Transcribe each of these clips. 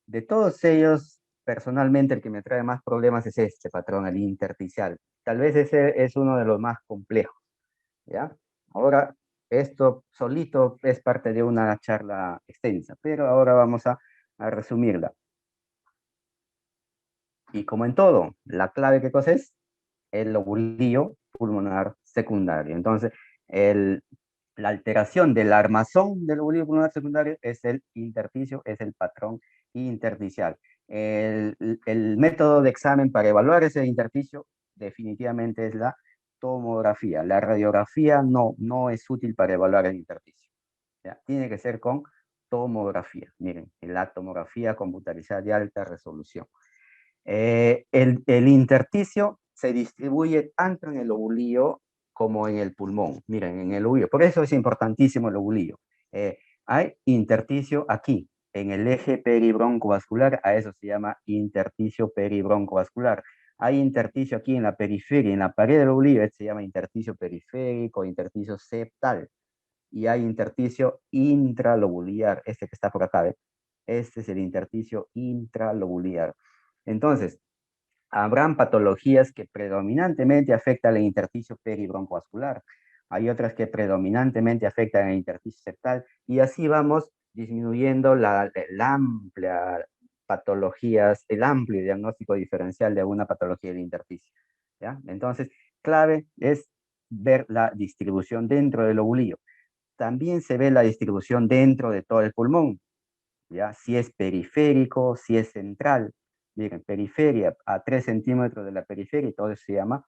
De todos ellos, personalmente el que me trae más problemas es este patrón, el intersticial. Tal vez ese es uno de los más complejos, ¿ya? Ahora, esto solito es parte de una charla extensa, pero ahora vamos a resumirla. Y como en todo, la clave, ¿qué cosa es? El lobulillo pulmonar secundario. Entonces, el, la alteración del armazón del lobulillo pulmonar secundario es el intersticio, es el patrón intersticial. El método de examen para evaluar ese intersticio definitivamente es la tomografía. La radiografía no es útil para evaluar el intersticio. ¿Ya? Tiene que ser con tomografía. Miren, la tomografía computarizada de alta resolución. El intersticio se distribuye tanto en el lobulillo como en el pulmón. Miren, en el lobulillo. Por eso es importantísimo el lobulillo. Hay intersticio aquí, en el eje peribroncovascular, a eso se llama intersticio peribroncovascular. Hay intersticio aquí en la periferia, en la pared del lobulillo, este se llama intersticio periférico, intersticio septal. Y hay intersticio intralobular, este que está por acá, ¿ve? Este es el intersticio intralobular. Entonces, habrán patologías que predominantemente afectan el intersticio peribroncovascular. Hay otras que predominantemente afectan el intersticio septal y así vamos disminuyendo la amplia patologías, el amplio diagnóstico diferencial de alguna patología del intersticio. ¿Ya? Entonces, clave es ver la distribución dentro del lobulillo. También se ve la distribución dentro de todo el pulmón, ¿ya? Si es periférico, si es central. Miren, periferia, a 3 centímetros de la periferia, y todo eso se llama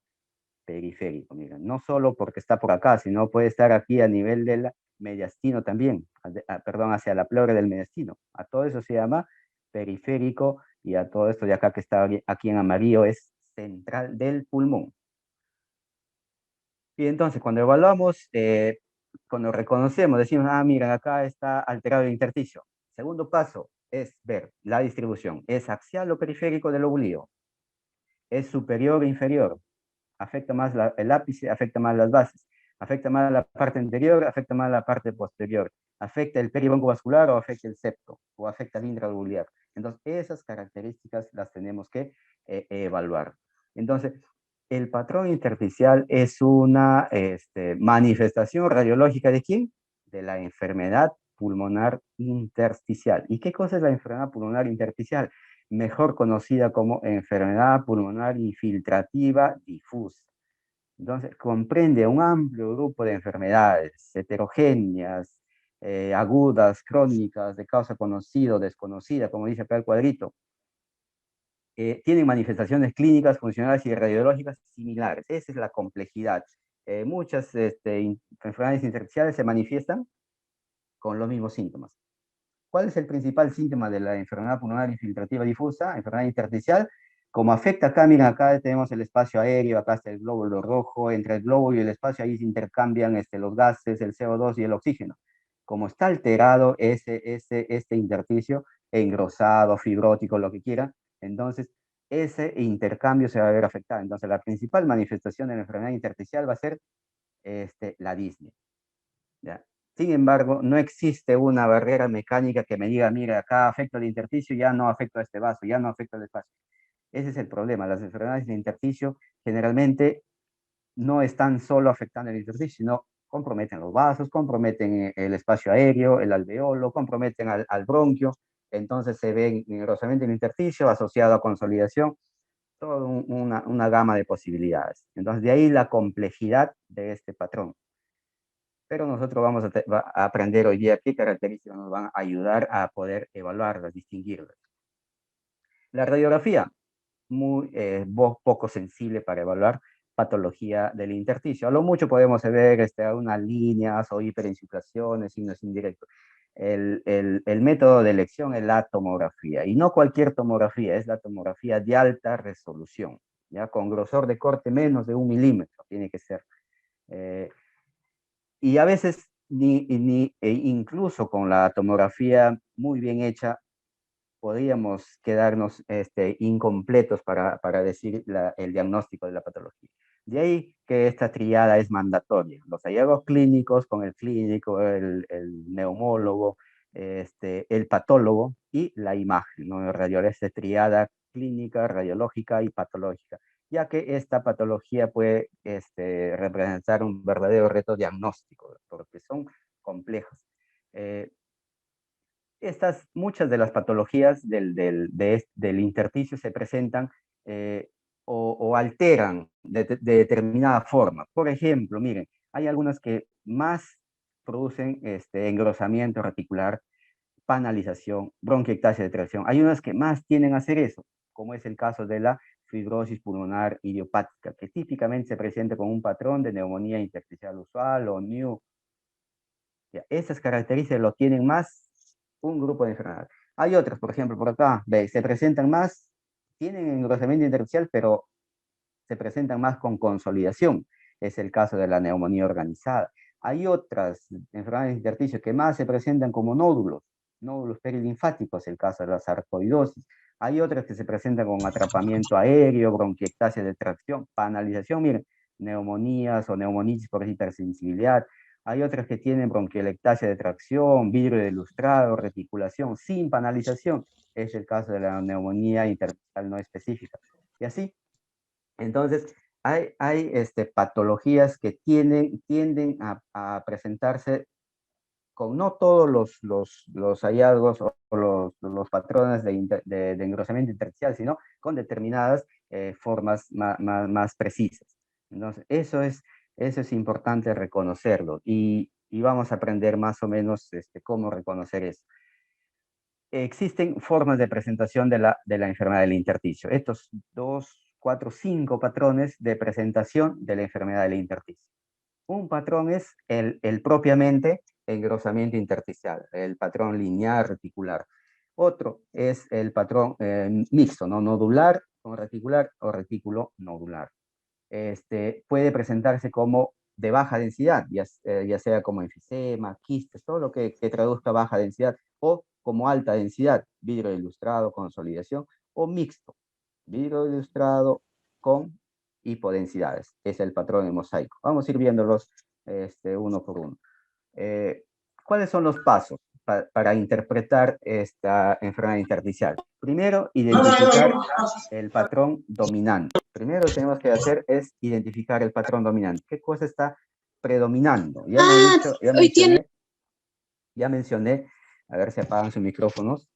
periférico. Miren, no solo porque está por acá, sino puede estar aquí a nivel del mediastino también, perdón, hacia la pleura del mediastino. A todo eso se llama periférico, y a todo esto de acá que está aquí en amarillo es central del pulmón. Y entonces, cuando evaluamos, cuando reconocemos, decimos, ah, miren, acá está alterado el intersticio. Segundo paso es ver la distribución. ¿Es axial o periférico del lobulillo? ¿Es superior o inferior? Afecta más el ápice, afecta más las bases. Afecta más la parte anterior, afecta más la parte posterior. Afecta el peribronco vascular o afecta el septo o afecta el intralobular. Entonces, esas características las tenemos que evaluar. Entonces, el patrón intersticial es una manifestación radiológica de quién? De la enfermedad pulmonar intersticial. ¿Y qué cosa es la enfermedad pulmonar intersticial? Mejor conocida como enfermedad pulmonar infiltrativa difusa. Entonces, comprende un amplio grupo de enfermedades heterogéneas, agudas, crónicas, de causa conocida o desconocida, como dice acá el cuadrito. Tienen manifestaciones clínicas, funcionales y radiológicas similares. Esa es la complejidad. Muchas enfermedades intersticiales se manifiestan con los mismos síntomas. ¿Cuál es el principal síntoma de la enfermedad pulmonar infiltrativa difusa, enfermedad intersticial? Como afecta acá, miren, acá tenemos el espacio aéreo, acá está el glóbulo rojo, entre el glóbulo y el espacio ahí se intercambian los gases, el CO2 y el oxígeno. Como está alterado este intersticio, engrosado, fibrótico, lo que quiera, entonces ese intercambio se va a ver afectado. Entonces la principal manifestación de la enfermedad intersticial va a ser la disnea. ¿Ya? Sin embargo, no existe una barrera mecánica que me diga, mira, acá afecta el intersticio, ya no afecta a este vaso, ya no afecta al espacio. Ese es el problema. Las enfermedades de intersticio generalmente no están solo afectando el intersticio, sino comprometen los vasos, comprometen el espacio aéreo, el alveolo, comprometen al bronquio. Entonces se ve engrosamiento del intersticio asociado a consolidación, toda una gama de posibilidades. Entonces de ahí la complejidad de este patrón. Pero nosotros vamos a aprender hoy día qué características nos van a ayudar a poder evaluarlas, distinguirlas. La radiografía, muy poco sensible para evaluar patología del intersticio. A lo mucho podemos ver unas líneas o hiperinsuflaciones, signos indirectos. El método de elección es la tomografía, y no cualquier tomografía, es la tomografía de alta resolución, ya con grosor de corte menos de 1 milímetro, tiene que ser. Y a veces, incluso con la tomografía muy bien hecha, podríamos quedarnos incompletos para decir el diagnóstico de la patología. De ahí que esta triada es mandatoria. Los hallazgos clínicos con el clínico, el neumólogo, el patólogo y la imagen, ¿no? Esta triada clínica, radiológica y patológica, ya que esta patología puede representar un verdadero reto diagnóstico, porque son complejas. Muchas de las patologías del intersticio se presentan o alteran de determinada forma. Por ejemplo, miren, hay algunas que más producen engrosamiento reticular, panalización, bronquiectasia de tracción. Hay unas que más tienden a hacer eso, como es el caso de la fibrosis pulmonar idiopática, que típicamente se presenta con un patrón de neumonía intersticial usual o NEU. Esas características lo tienen más un grupo de enfermedades. Hay otras, por ejemplo, por acá, ve, se presentan más, tienen engrosamiento intersticial, pero se presentan más con consolidación. Es el caso de la neumonía organizada. Hay otras enfermedades intersticiales que más se presentan como nódulos, nódulos perilinfáticos, el caso de la sarcoidosis. Hay otras que se presentan con atrapamiento aéreo, bronquiectasia de tracción, panalización, miren, neumonías o neumonitis por hipersensibilidad. Hay otras que tienen bronquiolectasia de tracción, vidrio de lustrado, reticulación sin panalización. Es el caso de la neumonía intersticial no específica. Y así, entonces, hay patologías que tienden a presentarse con no todos los hallazgos o los patrones de engrosamiento intersticial, sino con determinadas formas más precisas. Entonces, eso es importante reconocerlo y vamos a aprender más o menos cómo reconocer eso. Existen formas de presentación de la enfermedad del intersticio. Estos 2, 4, 5 patrones de presentación de la enfermedad del intersticio. Un patrón es el propiamente engrosamiento intersticial, el patrón lineal reticular. Otro es el patrón mixto, ¿no? Nodular con reticular o retículo nodular. Puede presentarse como de baja densidad, ya sea como enfisema, quistes, todo lo que traduzca baja densidad, o como alta densidad, vidrio ilustrado, consolidación, o mixto, vidrio ilustrado con hipodensidades. Es el patrón de mosaico. Vamos a ir viéndolos uno por uno. ¿Cuáles son los pasos para interpretar esta enfermedad intersticial? Primero, identificar el patrón dominante. Primero tenemos que hacer es identificar el patrón dominante. ¿Qué cosa está predominando? Ya hemos dicho, ya mencioné, a ver si apagan sus micrófonos.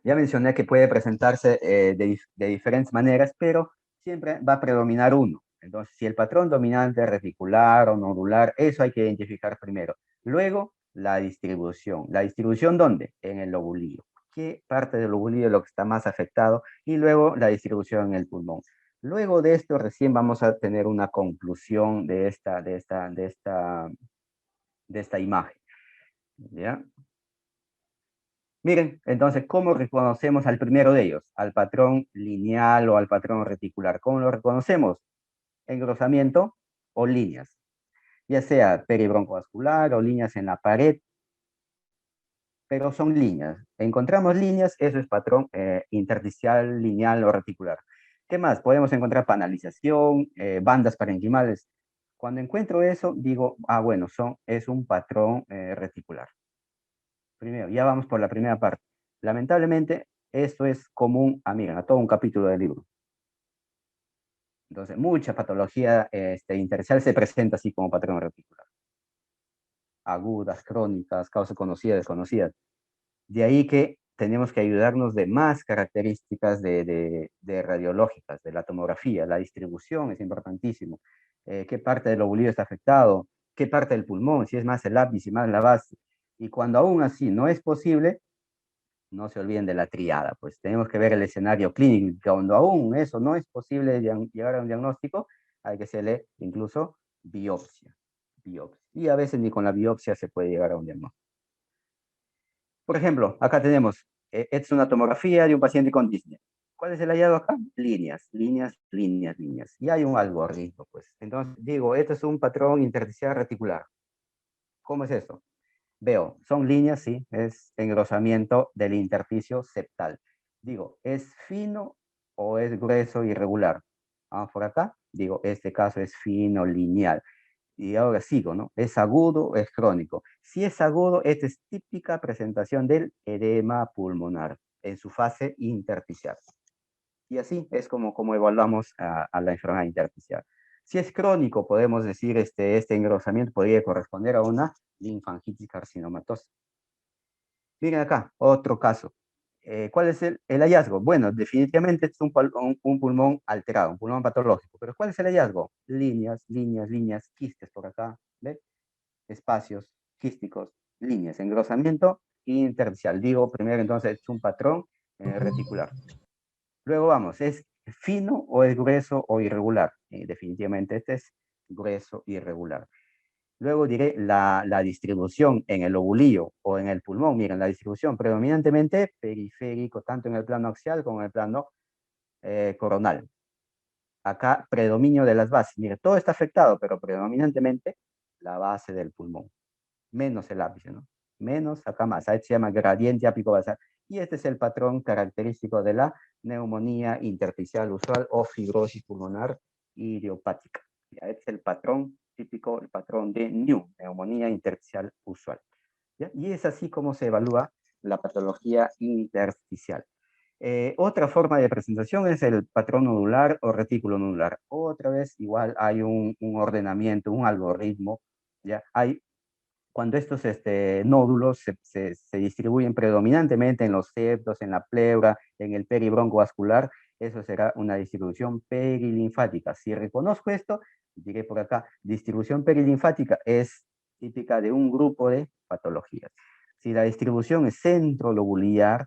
Ya mencioné que puede presentarse de diferentes maneras, pero siempre va a predominar uno. Entonces, si el patrón dominante es reticular o nodular, eso hay que identificar primero. Luego, la distribución. ¿La distribución dónde? En el lobulillo. ¿Qué parte del lobulillo es lo que está más afectado? Y luego, la distribución en el pulmón. Luego de esto, recién vamos a tener una conclusión de esta imagen. ¿Ya? Miren, entonces, ¿cómo reconocemos al primero de ellos? Al patrón lineal o al patrón reticular. ¿Cómo lo reconocemos? Engrosamiento o líneas, ya sea peribroncovascular o líneas en la pared, pero son líneas. Encontramos líneas, eso es patrón intersticial, lineal o reticular. ¿Qué más? Podemos encontrar panalización, bandas parenquimales. Cuando encuentro eso, digo, bueno, es un patrón reticular. Primero, ya vamos por la primera parte. Lamentablemente, esto es común a todo un capítulo del libro. Entonces, mucha patología intersticial se presenta así como patrón reticular. Agudas, crónicas, causas conocidas, desconocidas. De ahí que tenemos que ayudarnos de más características de radiológicas, de la tomografía. La distribución es importantísimo. ¿Qué parte del lobulillo está afectado? ¿Qué parte del pulmón? Si es más el ápice, más la base. Y cuando aún así no es posible, no se olviden de la triada, pues tenemos que ver el escenario clínico. Cuando aún eso no es posible llegar a un diagnóstico, hay que hacerle incluso biopsia. Y a veces ni con la biopsia se puede llegar a un diagnóstico. Por ejemplo, acá tenemos, esta es una tomografía de un paciente con disnea. ¿Cuál es el hallazgo acá? Líneas, líneas, líneas, líneas. Y hay un algoritmo, pues. Entonces, digo, este es un patrón intersticial reticular. ¿Cómo es eso? Veo, son líneas, sí, es engrosamiento del intersticio septal. Digo, ¿es fino o es grueso irregular? Vamos por acá, digo, este caso es fino lineal. Y ahora sigo, ¿no? ¿Es agudo o es crónico? Si es agudo, esta es típica presentación del edema pulmonar en su fase intersticial. Y así es como evaluamos a la enfermedad intersticial. Si es crónico, podemos decir este engrosamiento podría corresponder a una linfangitis carcinomatosa. Miren acá, otro caso. ¿Cuál es el hallazgo? Bueno, definitivamente es un pulmón alterado, un pulmón patológico. Pero ¿cuál es el hallazgo? Líneas, líneas, líneas, quistes por acá, ¿ves? Espacios quísticos, líneas, engrosamiento intersticial. Digo primero entonces es un patrón reticular. Luego vamos, ¿es fino o es grueso o irregular? Definitivamente este es grueso, irregular. Luego diré la distribución en el lobulillo o en el pulmón. Miren, la distribución predominantemente periférico, tanto en el plano axial como en el plano coronal. Acá, predominio de las bases. Miren, todo está afectado, pero predominantemente la base del pulmón. Menos el ápice, ¿no? Menos acá más. A este se llama gradiente ápico basal. Y este es el patrón característico de la neumonía intersticial usual o fibrosis pulmonar idiopática. Ya, este es el patrón típico, el patrón de NIU, neumonía intersticial usual. ¿Ya? Y es así como se evalúa la patología intersticial. Otra forma de presentación es el patrón nodular o retículo nodular. Otra vez, igual hay un ordenamiento, un algoritmo. ¿Ya? Hay cuando estos nódulos se distribuyen predominantemente en los septos, en la pleura, en el peribronco vascular, eso será una distribución perilinfática. Si reconozco esto, diré por acá, distribución perilinfática es típica de un grupo de patologías. Si la distribución es centrolobular,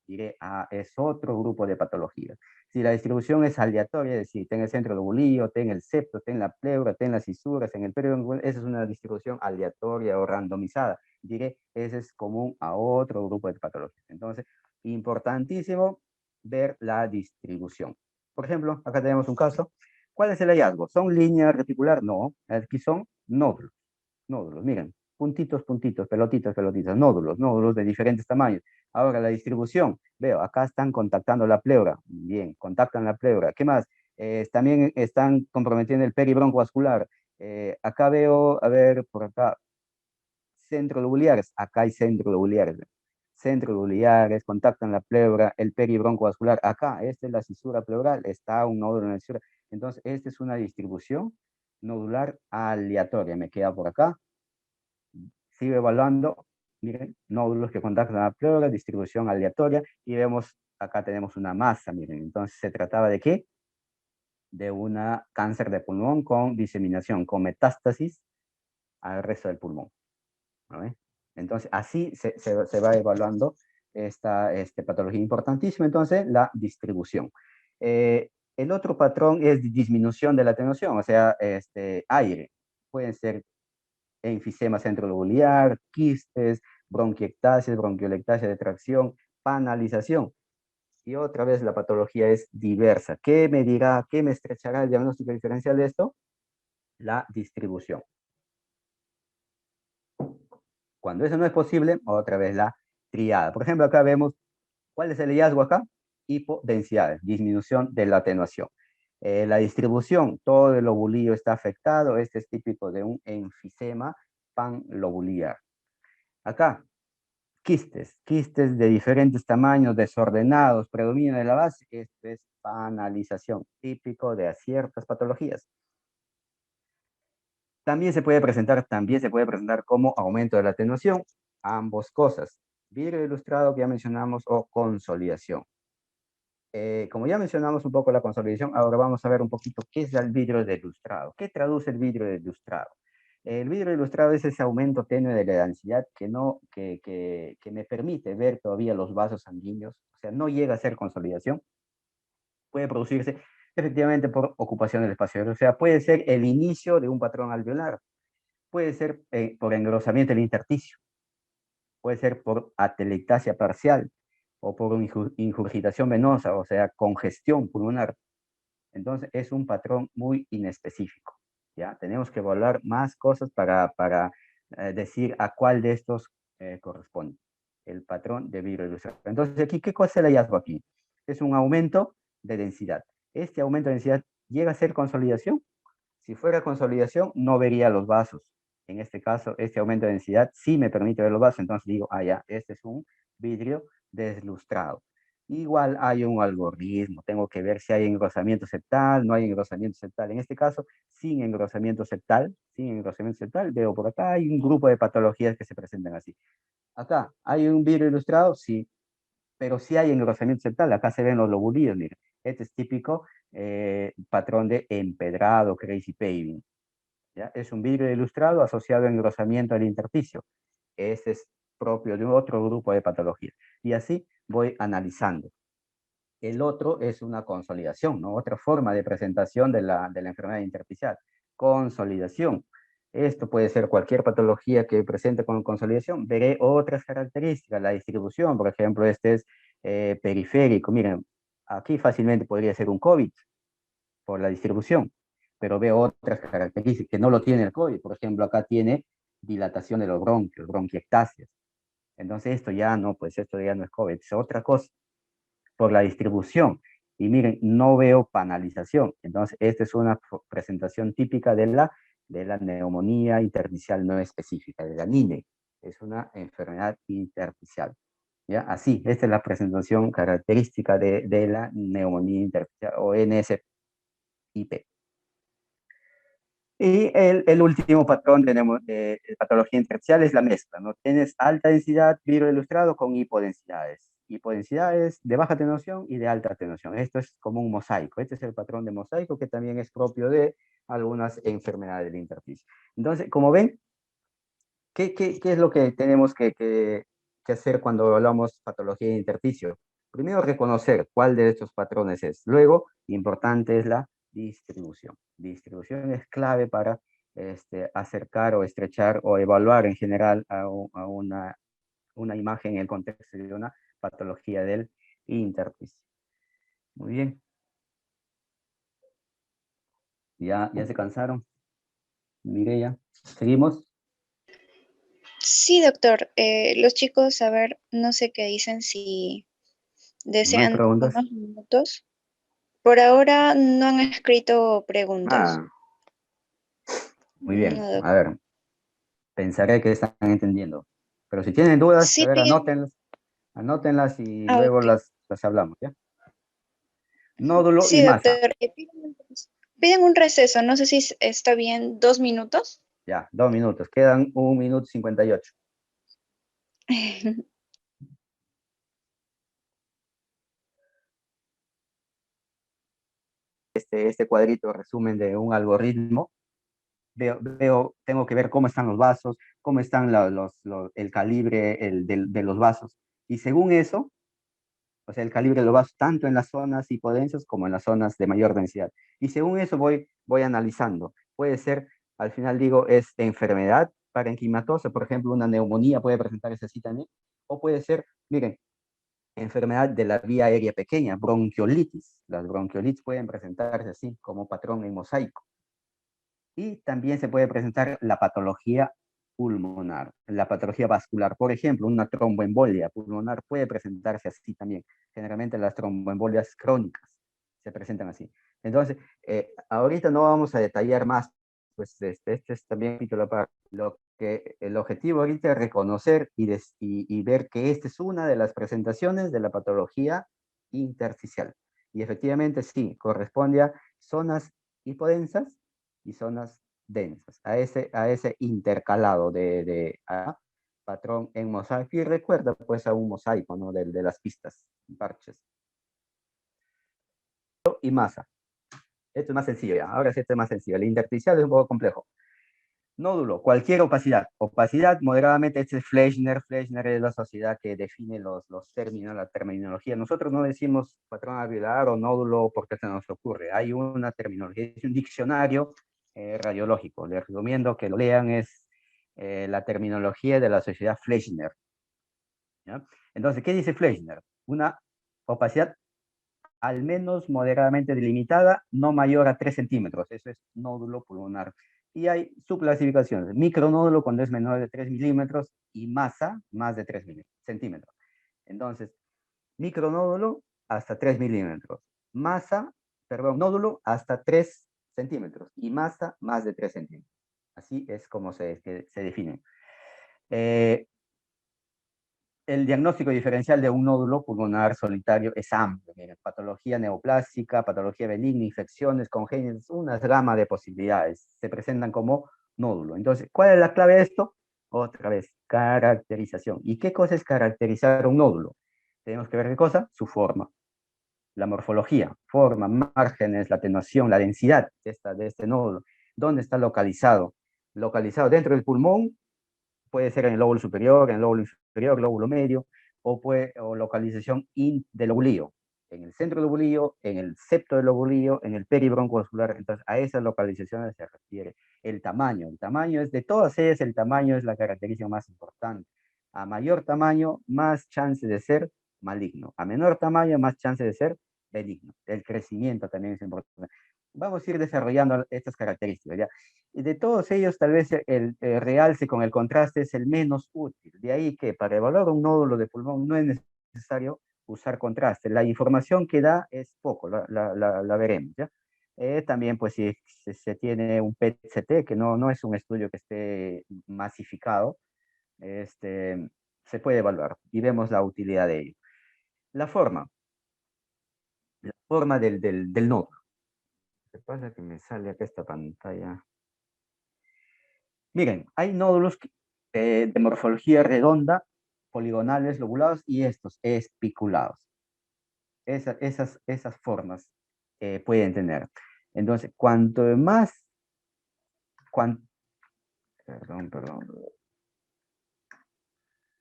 diré, es otro grupo de patologías. Si la distribución es aleatoria, es decir, ten el centro lobulillo, ten el septo, ten la pleura, ten las fisuras, en el periodo, esa es una distribución aleatoria o randomizada. Diré, ese es común a otro grupo de patologías. Entonces, importantísimo ver la distribución. Por ejemplo, acá tenemos un caso. ¿Cuál es el hallazgo? ¿Son líneas reticular? No, aquí son nódulos. Nódulos, miren, puntitos, puntitos, pelotitas, pelotitas, nódulos, nódulos de diferentes tamaños. Ahora la distribución, veo, acá están contactando la pleura, bien, contactan la pleura. ¿Qué más? También están comprometiendo el peribronco vascular. Acá veo, a ver, por acá, centrolobulares, acá hay centrolobulares. Centrolobulares, contactan la pleura, el peribronco vascular. Acá, esta es la cisura pleural, está un nódulo en la cisura. Entonces, esta es una distribución nodular aleatoria. Me queda por acá. Sigo evaluando, miren, nódulos que contactan la pleura, distribución aleatoria, y vemos, acá tenemos una masa, miren, entonces se trataba de ¿qué? De una cáncer de pulmón con diseminación, con metástasis al resto del pulmón. ¿No? Entonces, así se va evaluando esta patología importantísima, entonces, la distribución. El otro patrón es disminución de la atenuación, o sea, aire. Pueden ser enfisema centrolobular, quistes, bronquiectasia, bronquiolectasia de tracción, panalización. Y otra vez la patología es diversa. ¿Qué me dirá, qué me estrechará el diagnóstico diferencial de esto? La distribución. Cuando eso no es posible, otra vez la triada. Por ejemplo, acá vemos, ¿cuál es el hallazgo acá? Hipodensidad, disminución de la atenuación. La distribución, todo el lobulillo está afectado. Este es típico de un enfisema panlobular. Acá, quistes de diferentes tamaños, desordenados, predomina de la base. Esto es panalización, típico de ciertas patologías. También se puede presentar como aumento de la atenuación, ambos cosas. Vidrio ilustrado que ya mencionamos o consolidación. Como ya mencionamos un poco la consolidación, ahora vamos a ver un poquito qué es el vidrio ilustrado. ¿Qué traduce el vidrio ilustrado? El vidrio ilustrado es ese aumento tenue de la densidad que me permite ver todavía los vasos sanguíneos, o sea, no llega a ser consolidación, puede producirse efectivamente por ocupación del espacio aéreo, o sea, puede ser el inicio de un patrón alveolar, puede ser por engrosamiento del intersticio, puede ser por atelectasia parcial o por ingurgitación venosa, o sea, congestión pulmonar. Entonces, es un patrón muy inespecífico. ¿Ya? Tenemos que evaluar más cosas para decir a cuál de estos corresponde el patrón de viroilustración. Entonces, aquí, ¿qué cosa es el hallazgo aquí? Es un aumento de densidad. ¿Este aumento de densidad llega a ser consolidación? Si fuera consolidación, no vería los vasos. En este caso, este aumento de densidad sí me permite ver los vasos. Entonces digo, ah, ya, este es un vidrio deslustrado. Igual hay un algoritmo. Tengo que ver si hay engrosamiento septal, no hay engrosamiento septal. En este caso, sin engrosamiento septal, veo por acá hay un grupo de patologías que se presentan así. Acá, ¿hay un vidrio ilustrado? Sí, pero sí hay engrosamiento septal. Acá se ven los lobulillos, miren. Este es típico patrón de empedrado, crazy paving. ¿Ya? Es un vidrio ilustrado asociado a engrosamiento del intersticio. Este es propio de otro grupo de patologías. Y así voy analizando. El otro es una consolidación, ¿no? Otra forma de presentación de la enfermedad intersticial. Consolidación. Esto puede ser cualquier patología que presente con consolidación. Veré otras características, la distribución, por ejemplo, este es periférico. Miren, aquí fácilmente podría ser un COVID por la distribución, pero veo otras características que no lo tiene el COVID. Por ejemplo, acá tiene dilatación de los bronquios, bronquiectasias. Entonces esto ya no, pues esto ya no es COVID, es otra cosa por la distribución. Y miren, no veo panalización. Entonces, esta es una presentación típica de la neumonía intersticial no específica, de la NINE. Es una enfermedad intersticial. ¿Ya? Así, esta es la presentación característica de la neumonía intersticial o NSIP. Y el último patrón de patología intersticial es la mezcla, ¿no? Tienes alta densidad virus ilustrado con hipodensidades. Hipodensidades de baja atenuación y de alta atenuación. Esto es como un mosaico. Este es el patrón de mosaico que también es propio de algunas enfermedades del intersticio. Entonces, como ven, ¿qué es lo que tenemos que hacer cuando hablamos patología de intersticio? Primero, reconocer cuál de estos patrones es. Luego, importante es la distribución. Distribución es clave para acercar o estrechar o evaluar en general a una imagen en el contexto de una patología del intersticio. Muy bien. ¿Ya se cansaron? Mireya, ¿seguimos? Sí, doctor. Los chicos, a ver, no sé qué dicen si ¿No hay desean preguntas? unos minutos. Por ahora no han escrito preguntas. Ah, muy bien. No, A ver, pensaré que están entendiendo. Pero si tienen dudas, a sí, ver, anótenlas y luego ok. las hablamos, ¿ya? Nódulo y Sí, masa. doctor. Piden un receso. No sé si está bien 2 minutos. Ya, 2 minutos. Quedan 1 minuto 58. Este cuadrito resumen de un algoritmo. Tengo que ver cómo están los vasos, cómo están el calibre de los vasos. Y según eso, o sea, el calibre de los vasos, tanto en las zonas hipodensas como en las zonas de mayor densidad. Y según eso voy analizando. Puede ser, al final digo, es enfermedad parenquimatosa, por ejemplo, una neumonía puede presentarse así también, o puede ser, miren, enfermedad de la vía aérea pequeña, bronquiolitis. Las bronquiolitis pueden presentarse así, como patrón en mosaico. Y también se puede presentar la patología pulmonar, la patología vascular. Por ejemplo, una tromboembolia pulmonar puede presentarse así también. Generalmente las tromboembolias crónicas se presentan así. Entonces, ahorita no vamos a detallar más, pues este es también un capítulo para lo que el objetivo ahorita es reconocer y ver que esta es una de las presentaciones de la patología intersticial. Y efectivamente sí, corresponde a zonas hipodensas y zonas densas, a ese intercalado patrón en mosaico. Y recuerda pues a un mosaico, ¿no? De las pistas, parches. Y masa. Esto es más sencillo ya. Ahora sí, esto es más sencillo. El intersticial es un poco complejo. Nódulo, cualquier opacidad. Opacidad moderadamente, este es Fleischner. Fleischner es la sociedad que define los términos, la terminología. Nosotros no decimos patrón alveolar o nódulo porque se nos ocurre. Hay una terminología, es un diccionario radiológico. Les recomiendo que lo lean, es la terminología de la sociedad Fleischner. ¿Ya? Entonces, ¿qué dice Fleischner? Una opacidad al menos moderadamente delimitada, no mayor a 3 centímetros. Eso es nódulo pulmonar. Y hay subclasificaciones. Micronódulo cuando es menor de 3 milímetros y masa más de 3 centímetros. Entonces, micronódulo hasta 3 milímetros. Masa, perdón, nódulo hasta 3 centímetros y masa más de 3 centímetros. Así es como se definen. El diagnóstico diferencial de un nódulo pulmonar solitario es amplio. Miren, patología neoplástica, patología benigna, infecciones congénitas, una gama de posibilidades. Se presentan como nódulo. Entonces, ¿cuál es la clave de esto? Otra vez, caracterización. ¿Y qué cosa es caracterizar un nódulo? Tenemos que ver qué cosa, su forma, la morfología, forma, márgenes, la atenuación, la densidad de este nódulo. ¿Dónde está localizado? Localizado dentro del pulmón, puede ser en el lóbulo superior, en el lóbulo inferior, lóbulo medio, o localización del lobulillo, en el centro del lobulillo, en el septo del lobulillo, en el peribroncovascular. Entonces, a esas localizaciones se refiere. El tamaño es de todas ellas, el tamaño es la característica más importante. A mayor tamaño, más chance de ser maligno. A menor tamaño, más chance de ser benigno. El crecimiento también es importante. Vamos a ir desarrollando estas características, ¿ya? Y de todos ellos, tal vez el realce con el contraste es el menos útil. De ahí que para evaluar un nódulo de pulmón no es necesario usar contraste. La información que da es poco, la veremos, ¿ya? También, pues, si se tiene un PET-CT, que no es un estudio que esté masificado, se puede evaluar y vemos la utilidad de ello. La forma, del nódulo. ¿Qué pasa? Que me sale acá esta pantalla. Miren, hay nódulos de morfología redonda, poligonales, lobulados y estos espiculados. Esas formas pueden tener. Entonces, cuanto más, cuan- perdón,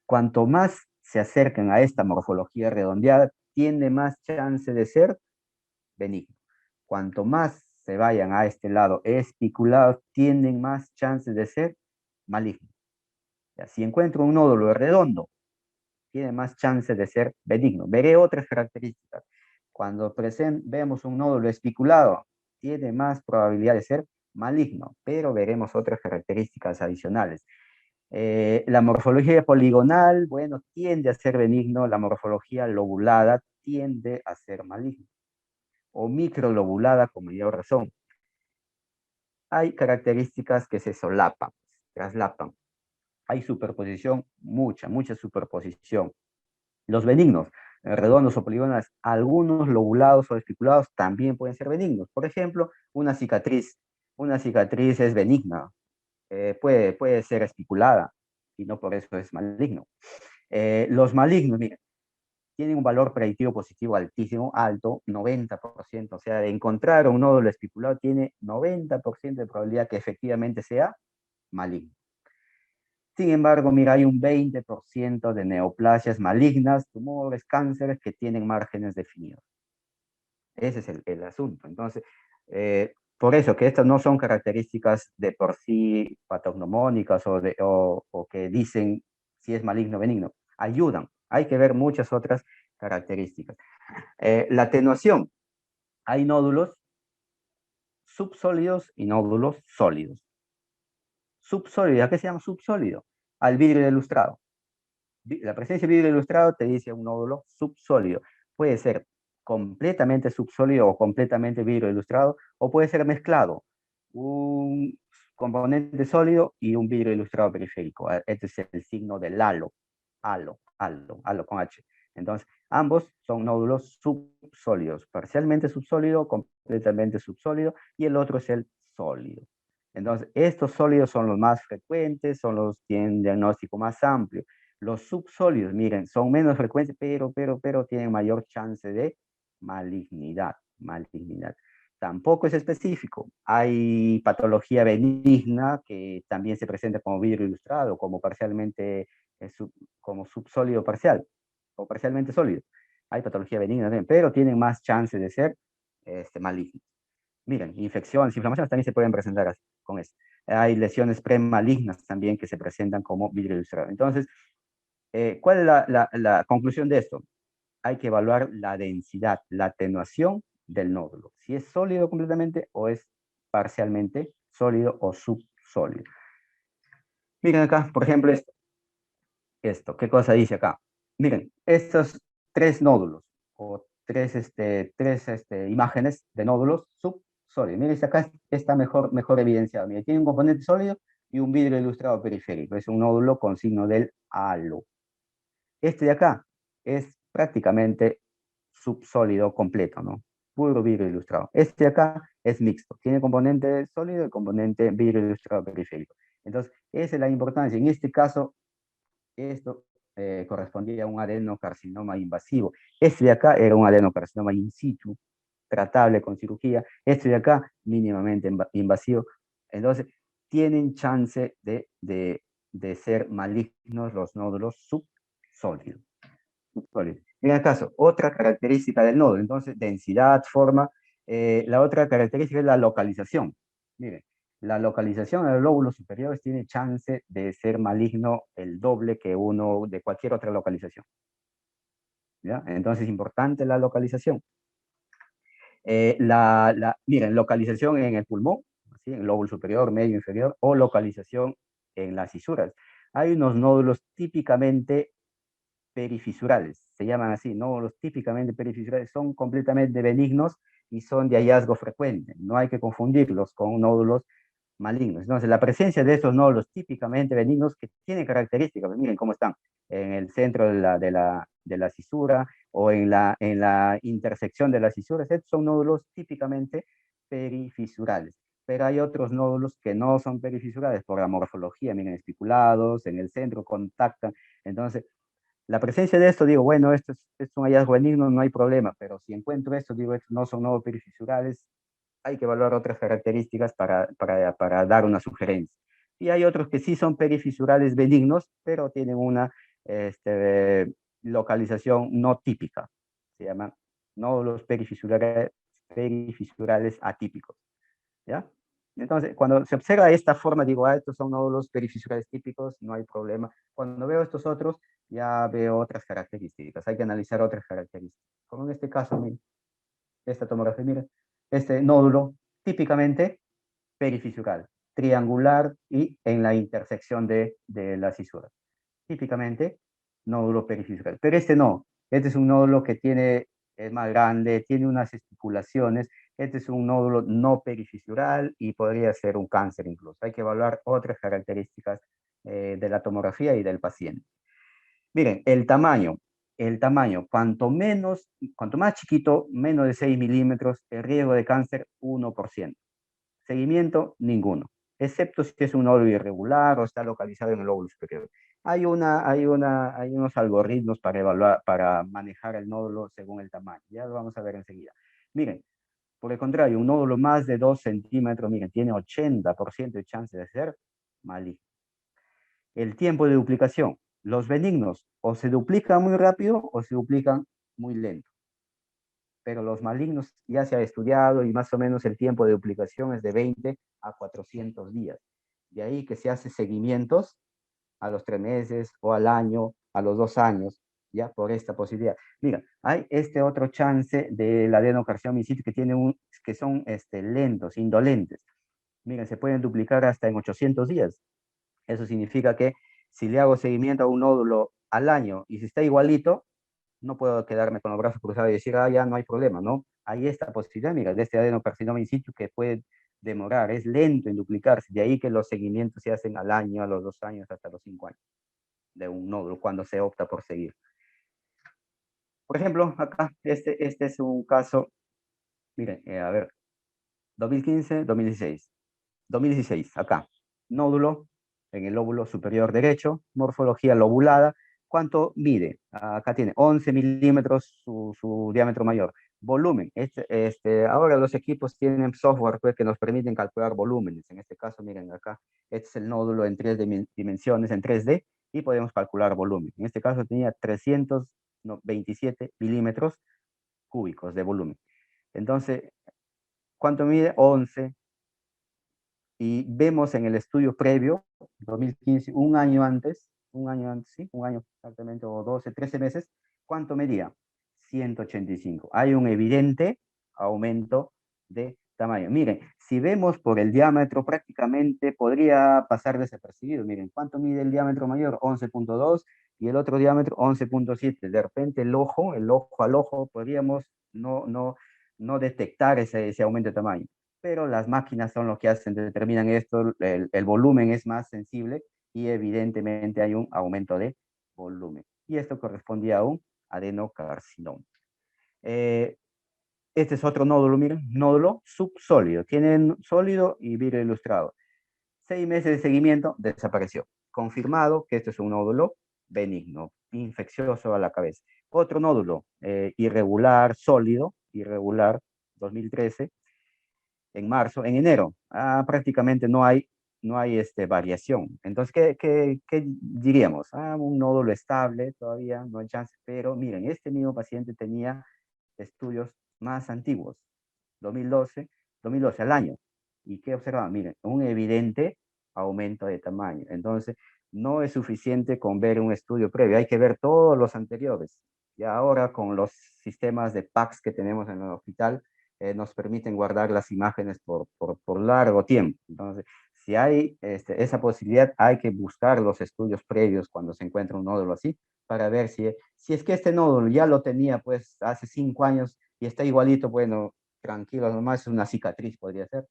cuanto más se acercan a esta morfología redondeada, tiene más chance de ser benigno. Cuanto más se vayan a este lado espiculados, tienen más chances de ser malignos. Si encuentro un nódulo redondo, tiene más chance de ser benigno. Veré otras características. Cuando vemos un nódulo espiculado, tiene más probabilidad de ser maligno, pero veremos otras características adicionales. La morfología poligonal, bueno, tiende a ser benigno, la morfología lobulada tiende a ser maligno, o microlobulada con mayor razón. Hay características que se solapan, traslapan. Hay superposición, mucha superposición. Los benignos, redondos o poligonales, algunos lobulados o espiculados también pueden ser benignos. Por ejemplo, una cicatriz. Una cicatriz es benigna, puede ser espiculada y no por eso es maligno. Los malignos, miren, tienen un valor predictivo positivo altísimo, alto, 90%. O sea, de encontrar un nódulo espiculado tiene 90% de probabilidad que efectivamente sea maligno. Sin embargo, mira, hay un 20% de neoplasias malignas, tumores, cánceres que tienen márgenes definidos. Ese es el asunto. Entonces, por eso que estas no son características de por sí patognomónicas o que dicen si es maligno o benigno. Ayudan. Hay que ver muchas otras características. La atenuación. Hay nódulos subsólidos y nódulos sólidos. Subsólido, ¿a qué se llama subsólido? Al vidrio ilustrado. La presencia de vidrio ilustrado te dice un nódulo subsólido. Puede ser completamente subsólido o completamente vidrio ilustrado, o puede ser mezclado. Un componente sólido y un vidrio ilustrado periférico. Este es el signo del halo con H. Entonces, ambos son nódulos subsólidos, parcialmente subsólido, completamente subsólido, y el otro es el sólido. Entonces, estos sólidos son los más frecuentes, son los que tienen diagnóstico más amplio. Los subsólidos, miren, son menos frecuentes, pero tienen mayor chance de malignidad. Tampoco es específico. Hay patología benigna que también se presenta como vidrio ilustrado, como parcialmente, como subsólido parcial, o parcialmente sólido. Hay patología benigna también, pero tienen más chance de ser malignos. Miren, infecciones, inflamaciones también se pueden presentar así, con esto. Hay lesiones premalignas también que se presentan como vidrio ilustrado. Entonces, ¿cuál es la conclusión de esto? Hay que evaluar la densidad, la atenuación del nódulo. Si es sólido completamente o es parcialmente sólido o subsólido. Miren acá, por ejemplo, esto. ¿Qué cosa dice acá? Miren, estos tres nódulos o tres imágenes de nódulos sólido. Miren, acá está mejor evidenciado. Miren, tiene un componente sólido y un vidrio ilustrado periférico. Es un nódulo con signo del halo. Este de acá es prácticamente subsólido completo, ¿no? Puro vidrio ilustrado. Este de acá es mixto. Tiene componente sólido y componente vidrio ilustrado periférico. Entonces, esa es la importancia. En este caso, esto correspondía a un adenocarcinoma invasivo. Este de acá era un adenocarcinoma in situ, tratable con cirugía. Este de acá, mínimamente invasivo. Entonces, tienen chance de ser malignos los nódulos subsólidos. En el caso, otra característica del nódulo, entonces, densidad, forma. La otra característica es la localización. Miren, la localización en los lóbulos superiores tiene chance de ser maligno el doble que uno de cualquier otra localización. ¿Ya? Entonces, es importante la localización. Miren, localización en el pulmón, ¿sí? En el lóbulo superior, medio, inferior, o localización en las fisuras. Hay unos nódulos típicamente perifisurales, se llaman así, nódulos típicamente perifisurales, son completamente benignos y son de hallazgo frecuente. No hay que confundirlos con nódulos malignos. Entonces, la presencia de estos nódulos típicamente benignos que tienen características, miren cómo están, en el centro de la cisura o en la intersección de las cisuras, estos son nódulos típicamente perifisurales. Pero hay otros nódulos que no son perifisurales por la morfología, miren, espiculados, en el centro contactan. Entonces, la presencia de esto, digo, bueno, esto es un hallazgo benigno, no hay problema, pero si encuentro esto, digo, estos no son nódulos perifisurales, hay que evaluar otras características para dar una sugerencia. Y hay otros que sí son perifisurales benignos, pero tienen una localización no típica. Se llaman nódulos perifisurales atípicos. ¿Ya? Entonces, cuando se observa esta forma, digo, estos son nódulos perifisurales típicos, no hay problema. Cuando veo estos otros, ya veo otras características. Hay que analizar otras características. Como en este caso, miren, esta tomografía, miren, este nódulo típicamente perifisural, triangular y en la intersección de las fisuras. Típicamente nódulo perifisural. Pero este no. Este es un nódulo que es más grande, tiene unas estipulaciones. Este es un nódulo no perifisural y podría ser un cáncer incluso. Hay que evaluar otras características de la tomografía y del paciente. Miren, el tamaño. El tamaño, cuanto más chiquito, menos de 6 milímetros, el riesgo de cáncer 1%. Seguimiento, ninguno, excepto si es un nódulo irregular o está localizado en el lóbulo superior. Hay unos algoritmos para evaluar, para manejar el nódulo según el tamaño. Ya lo vamos a ver enseguida. Miren, por el contrario, un nódulo más de 2 centímetros, miren, tiene 80% de chance de ser maligno. El tiempo de duplicación. Los benignos o se duplican muy rápido o se duplican muy lento. Pero los malignos ya se ha estudiado y más o menos el tiempo de duplicación es de 20 a 400 días. De ahí que se hace seguimientos a los 3 meses o al año, a los 2 años, ya por esta posibilidad. Mira, hay este otro chance del adenocarcinoma in situ que son lentos, indolentes. Miren, se pueden duplicar hasta en 800 días. Eso significa que si le hago seguimiento a un nódulo al año y si está igualito, no puedo quedarme con los brazos cruzados y decir, ya no hay problema, ¿no? Hay esta posibilidad, mira, de este adenocarcinoma in situ que puede demorar, es lento en duplicarse, de ahí que los seguimientos se hacen al año, a los 2 años, hasta los 5 años de un nódulo, cuando se opta por seguir. Por ejemplo, acá, este es un caso, miren, a ver, 2015, 2016. 2016, acá, nódulo en el lóbulo superior derecho, morfología lobulada. ¿Cuánto mide? Acá tiene 11 milímetros su diámetro mayor. Volumen. Ahora los equipos tienen software pues, que nos permiten calcular volúmenes. En este caso, miren acá, este es el nódulo en 3 dimensiones, en 3D, y podemos calcular volumen. En este caso tenía 327 milímetros cúbicos de volumen. Entonces, ¿cuánto mide? 11. Y vemos en el estudio previo, 2015, un año antes, sí, un año exactamente, o 12, 13 meses, ¿cuánto medía? 185. Hay un evidente aumento de tamaño. Miren, si vemos por el diámetro, prácticamente podría pasar desapercibido. Miren, ¿cuánto mide el diámetro mayor? 11.2 y el otro diámetro 11.7. De repente el ojo al ojo, podríamos no detectar ese aumento de tamaño. pero las máquinas son lo que hacen, determinan esto, el volumen es más sensible y evidentemente hay un aumento de volumen. Y esto correspondía a un adenocarcinoma. Eh, este es otro nódulo, miren, nódulo subsólido. Tienen sólido y vidrio ilustrado. 6 meses de seguimiento, desapareció. Confirmado que esto es un nódulo benigno, infeccioso a la cabeza. Otro nódulo, irregular, sólido, irregular, 2013, en marzo, en enero, prácticamente no hay variación. Entonces, ¿qué diríamos? Un nódulo estable, todavía no hay chance, pero miren, este mismo paciente tenía estudios más antiguos, 2012, 2012 al año. ¿Y qué observaban? Miren, un evidente aumento de tamaño. Entonces, no es suficiente con ver un estudio previo, hay que ver todos los anteriores. Y ahora con los sistemas de PACS que tenemos en el hospital, nos permiten guardar las imágenes por largo tiempo. Entonces, si hay esa posibilidad, hay que buscar los estudios previos cuando se encuentra un nódulo así, para ver si es que este nódulo ya lo tenía pues hace 5 años y está igualito, bueno, tranquilo, nomás es una cicatriz, podría ser.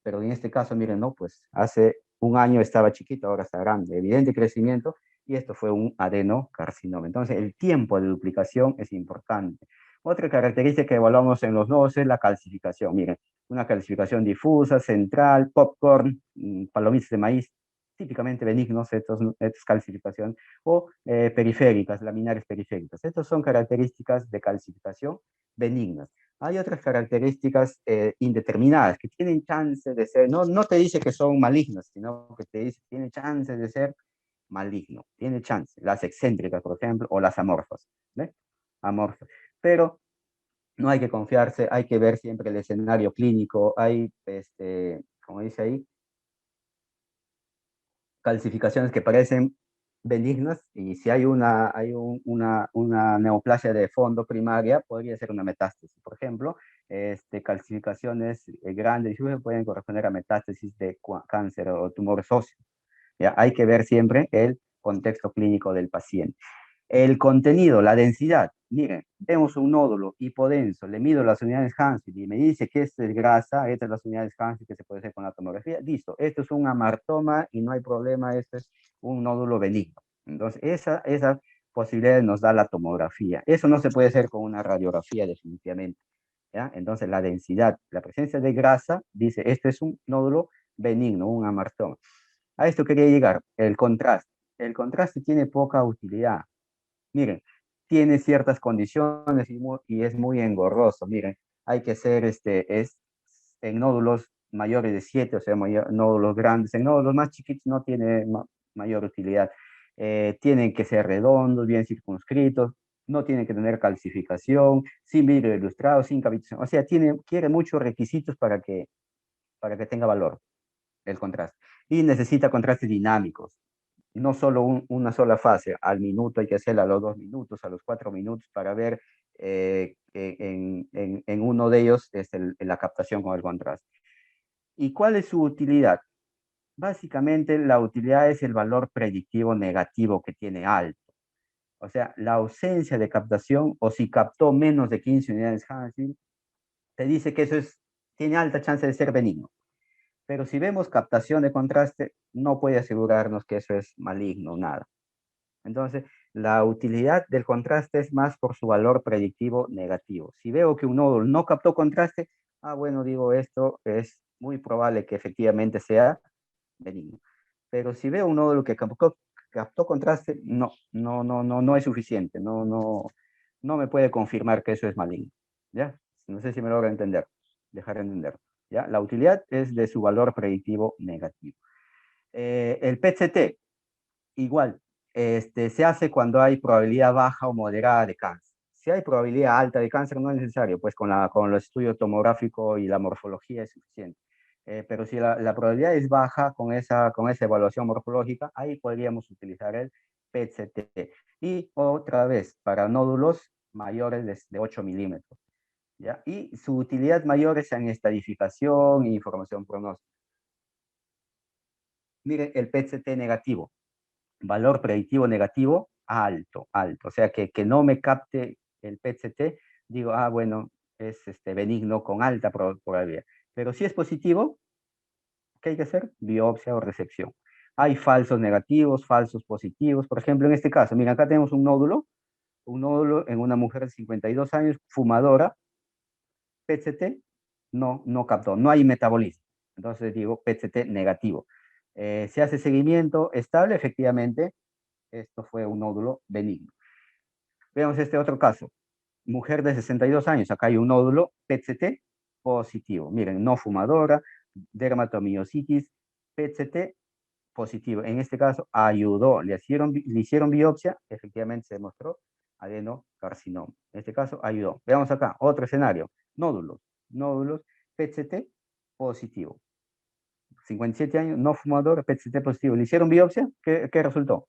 Pero en este caso, miren, no, pues hace un año estaba chiquito, ahora está grande, evidente crecimiento, y esto fue un adenocarcinoma. Entonces, el tiempo de duplicación es importante. Otra característica que evaluamos en los nodos es la calcificación. Miren, una calcificación difusa, central, popcorn, palomitas de maíz, típicamente benignos estas calcificaciones, o periféricas, laminares periféricas. Estas son características de calcificación benignas. Hay otras características indeterminadas que tienen chance de ser, no te dice que son malignas, sino que te dice que tienen chance de ser maligno, tiene chance. Las excéntricas, por ejemplo, o las amorfas, ¿ve? Amorfas. Pero no hay que confiarse, hay que ver siempre el escenario clínico, hay, como dice ahí, calcificaciones que parecen benignas y si hay una neoplasia de fondo primaria, podría ser una metástasis. Por ejemplo, calcificaciones grandes y pueden corresponder a metástasis de cáncer o tumores óseos. ¿Ya? Hay que ver siempre el contexto clínico del paciente. El contenido, la densidad. Miren, vemos un nódulo hipodenso, le mido las unidades Hansen y me dice que esto es grasa, estas son las unidades Hansen que se puede hacer con la tomografía. Listo, esto es un amartoma y no hay problema, esto es un nódulo benigno. Entonces, esa posibilidad nos da la tomografía. Eso no se puede hacer con una radiografía definitivamente. ¿Ya? Entonces, la densidad, la presencia de grasa, dice, esto es un nódulo benigno, un amartoma. A esto quería llegar, el contraste. El contraste tiene poca utilidad. Miren, tiene ciertas condiciones y es muy engorroso. Miren, hay que hacer es en nódulos mayores de 7, o sea, nódulos grandes. En nódulos más chiquitos no tiene mayor utilidad. Tienen que ser redondos, bien circunscritos, no tienen que tener calcificación, sin vidrio ilustrado, sin cavitación. O sea, quiere muchos requisitos para que tenga valor el contraste. Y necesita contrastes dinámicos, no solo una sola fase, al minuto hay que hacerla a los 2 minutos, a los 4 minutos, para ver en uno de ellos la captación con el contraste. ¿Y cuál es su utilidad? Básicamente la utilidad es el valor predictivo negativo que tiene alto. O sea, la ausencia de captación, o si captó menos de 15 unidades Hansen, te dice que tiene alta chance de ser benigno. Pero si vemos captación de contraste, no puede asegurarnos que eso es maligno, nada. Entonces, la utilidad del contraste es más por su valor predictivo negativo. Si veo que un nódulo no captó contraste, bueno, digo, esto es muy probable que efectivamente sea benigno. Pero si veo un nódulo que captó contraste, no es suficiente, no me puede confirmar que eso es maligno. ¿Ya? No sé si me logra entender, dejar entender. ¿Ya? La utilidad es de su valor predictivo negativo. El PET-CT, igual, se hace cuando hay probabilidad baja o moderada de cáncer. Si hay probabilidad alta de cáncer, no es necesario, pues con los estudios tomográficos y la morfología es suficiente. Pero si la probabilidad es baja con esa evaluación morfológica, ahí podríamos utilizar el PET-CT. Y otra vez, para nódulos mayores de 8 milímetros. ¿Ya? Y su utilidad mayor es en estadificación e información pronóstica. Miren, el PET-CT negativo, valor predictivo negativo alto, alto. O sea, que no me capte el PET-CT, digo, bueno, es benigno con alta probabilidad. Pero si es positivo, ¿qué hay que hacer? Biopsia o resección. Hay falsos negativos, falsos positivos. Por ejemplo, en este caso, mira, acá tenemos un nódulo en una mujer de 52 años, fumadora, PET-CT, no captó, no hay metabolismo. Entonces digo PET-CT negativo. Se hace seguimiento estable, efectivamente, esto fue un nódulo benigno. Veamos este otro caso. Mujer de 62 años, acá hay un nódulo PET-CT positivo. Miren, no fumadora, dermatomiositis, PET-CT positivo. En este caso, ayudó. Le hicieron biopsia, efectivamente se demostró adenocarcinoma. En este caso, ayudó. Veamos acá, otro escenario. Nódulos, PET-CT positivo. 57 años, no fumador, PET-CT positivo. Le hicieron biopsia, ¿qué resultó?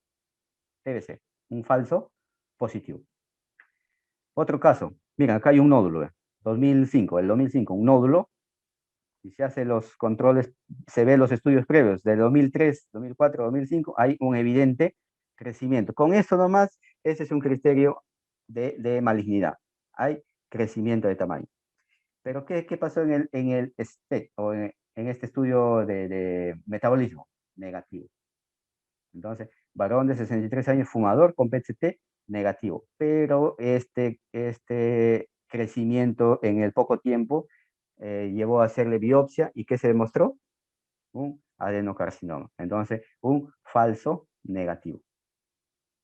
TBC, un falso positivo. Otro caso, miren, acá hay un nódulo, 2005, el 2005, un nódulo, y se hace los controles, se ve los estudios previos de 2003, 2004, 2005, hay un evidente crecimiento. Con esto nomás, ese es un criterio de malignidad. Hay crecimiento de tamaño. Pero ¿qué pasó en el STEC, o en este estudio de metabolismo? Negativo. Entonces, varón de 63 años, fumador con PET-CT, negativo. Pero este crecimiento en el poco tiempo llevó a hacerle biopsia, y ¿qué se demostró? Un adenocarcinoma. Entonces, un falso negativo.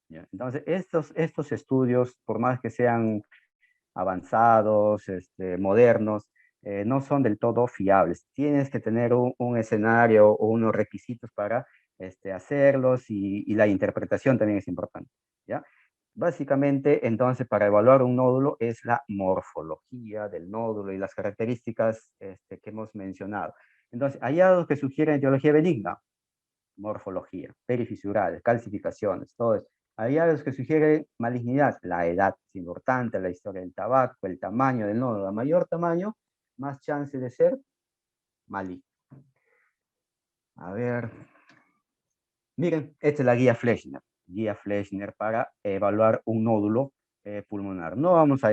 ¿Ya? Entonces, estos estudios, por más que sean avanzados, modernos, no son del todo fiables. Tienes que tener un escenario o unos requisitos para hacerlos, y la interpretación también es importante, ¿ya? Básicamente, entonces, para evaluar un nódulo es la morfología del nódulo y las características que hemos mencionado. Entonces, hallazgos que sugieren etiología benigna, morfología, perifisurales, calcificaciones, todo eso. Hallazgos que sugieren malignidad, la edad es importante, la historia del tabaco, el tamaño del nódulo. A mayor tamaño, más chance de ser maligno. A ver, miren, esta es la guía Fleshner para evaluar un nódulo pulmonar. No vamos a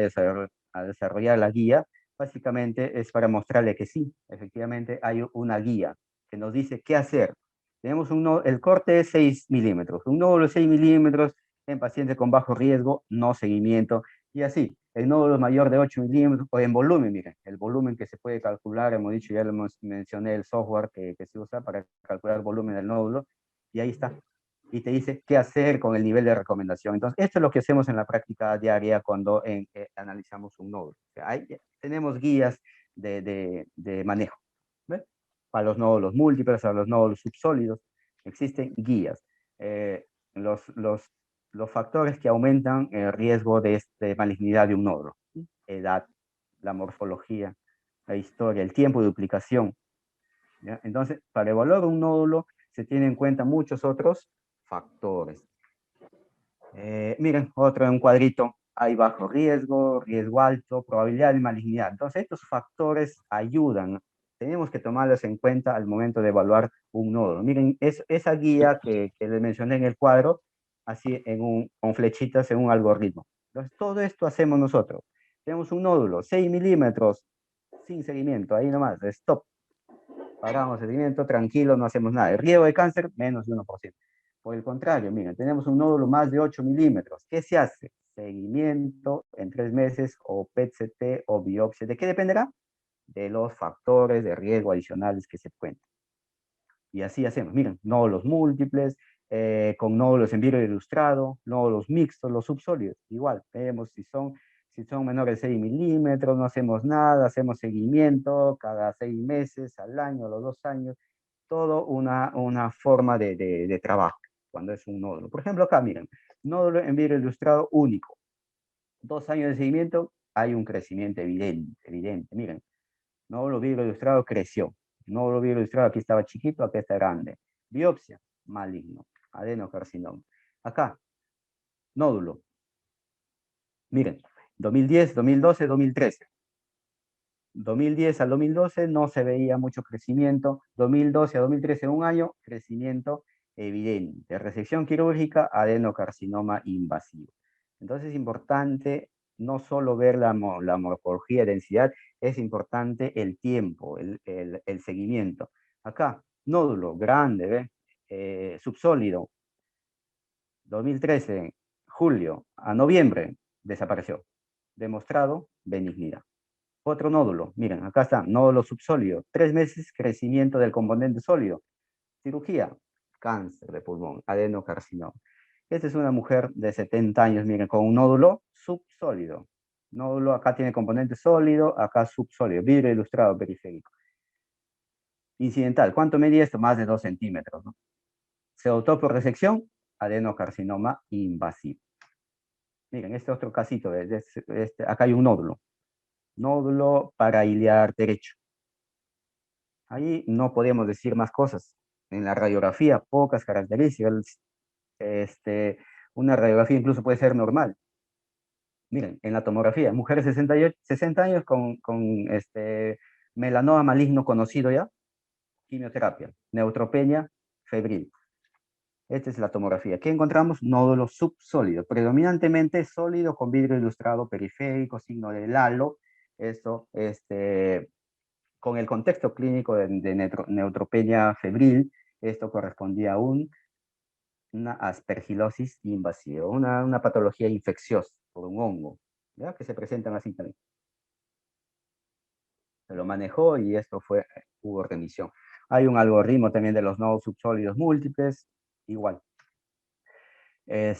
desarrollar la guía, básicamente es para mostrarle que sí, efectivamente hay una guía que nos dice qué hacer. Tenemos el corte es 6 milímetros, un nódulo de 6 milímetros en pacientes con bajo riesgo, no seguimiento, y así. El nódulo mayor de 8 milímetros, o en volumen, miren, el volumen que se puede calcular, hemos dicho, ya lo mencioné, el software que se usa para calcular el volumen del nódulo, y ahí está. Y te dice qué hacer con el nivel de recomendación. Entonces, esto es lo que hacemos en la práctica diaria cuando analizamos un nódulo. O sea, tenemos guías de manejo. ¿Ves? Para los nódulos múltiples, para los nódulos subsólidos, existen guías. Eh, los factores que aumentan el riesgo de malignidad de un nódulo: edad, la morfología, la historia, el tiempo de duplicación. ¿Ya? Entonces, para evaluar un nódulo se tienen en cuenta muchos otros factores. Miren, otro en un cuadrito, hay bajo riesgo, riesgo alto, probabilidad de malignidad. Entonces, estos factores ayudan, tenemos que tomarlos en cuenta al momento de evaluar un nódulo. Miren, esa guía que les mencioné en el cuadro, así con flechitas en un algoritmo. Entonces, todo esto hacemos nosotros. Tenemos un nódulo, 6 milímetros, sin seguimiento, ahí nomás, stop. Pagamos el seguimiento, tranquilo, no hacemos nada. El riesgo de cáncer, menos de 1%. Por el contrario, miren, tenemos un nódulo más de 8 milímetros. ¿Qué se hace? Seguimiento en 3 meses, o PET-CT o biopsia. ¿De qué dependerá? De los factores de riesgo adicionales que se cuentan. Y así hacemos. Miren, nódulos múltiples, con nódulos en vidrio ilustrado, nódulos mixtos, los subsólidos. Igual, vemos si son menores de 6 milímetros, no hacemos nada, hacemos seguimiento cada 6 meses, al año, a los 2 años, todo una forma de trabajo cuando es un nódulo. Por ejemplo, acá, miren, nódulo en vidrio ilustrado único. 2 años de seguimiento, hay un crecimiento evidente. Miren, nódulo vidrio ilustrado creció. Nódulo vidrio ilustrado, aquí estaba chiquito, aquí está grande. Biopsia, maligno, adenocarcinoma. Acá, nódulo. Miren, 2010, 2012, 2013. 2010 al 2012 no se veía mucho crecimiento. 2012 a 2013, un año, crecimiento evidente. Resección quirúrgica, adenocarcinoma invasivo. Entonces es importante no solo ver la morfología, densidad, es importante el tiempo, el seguimiento. Acá, nódulo grande, ¿ve? Subsólido, 2013, julio a noviembre, desapareció. Demostrado benignidad. Otro nódulo, miren, acá está, nódulo subsólido, 3 meses, crecimiento del componente sólido. Cirugía, cáncer de pulmón, adenocarcinoma. Esta es una mujer de 70 años, miren, con un nódulo subsólido. Nódulo, acá tiene componente sólido, acá subsólido, vidrio ilustrado periférico. Incidental, ¿cuánto medía esto? Más de 2 centímetros, ¿no? Se optó por resección, adenocarcinoma invasivo. Miren, este otro casito, acá hay un nódulo. Nódulo parailiar derecho. Ahí no podemos decir más cosas. En la radiografía, pocas características. Una radiografía incluso puede ser normal. Miren, en la tomografía, mujeres de 60 años con melanoma maligno conocido ya, quimioterapia, neutropenia febril. Esta es la tomografía. ¿Qué encontramos? Nódulo subsólido, predominantemente sólido con vidrio ilustrado periférico, signo del halo. Esto, con el contexto clínico de neutropenia febril, esto correspondía a una aspergilosis invasiva, una patología infecciosa por un hongo, ¿ya? Que se presentan así también. Se lo manejó y esto hubo remisión. Hay un algoritmo también de los nodos subsólidos múltiples, igual.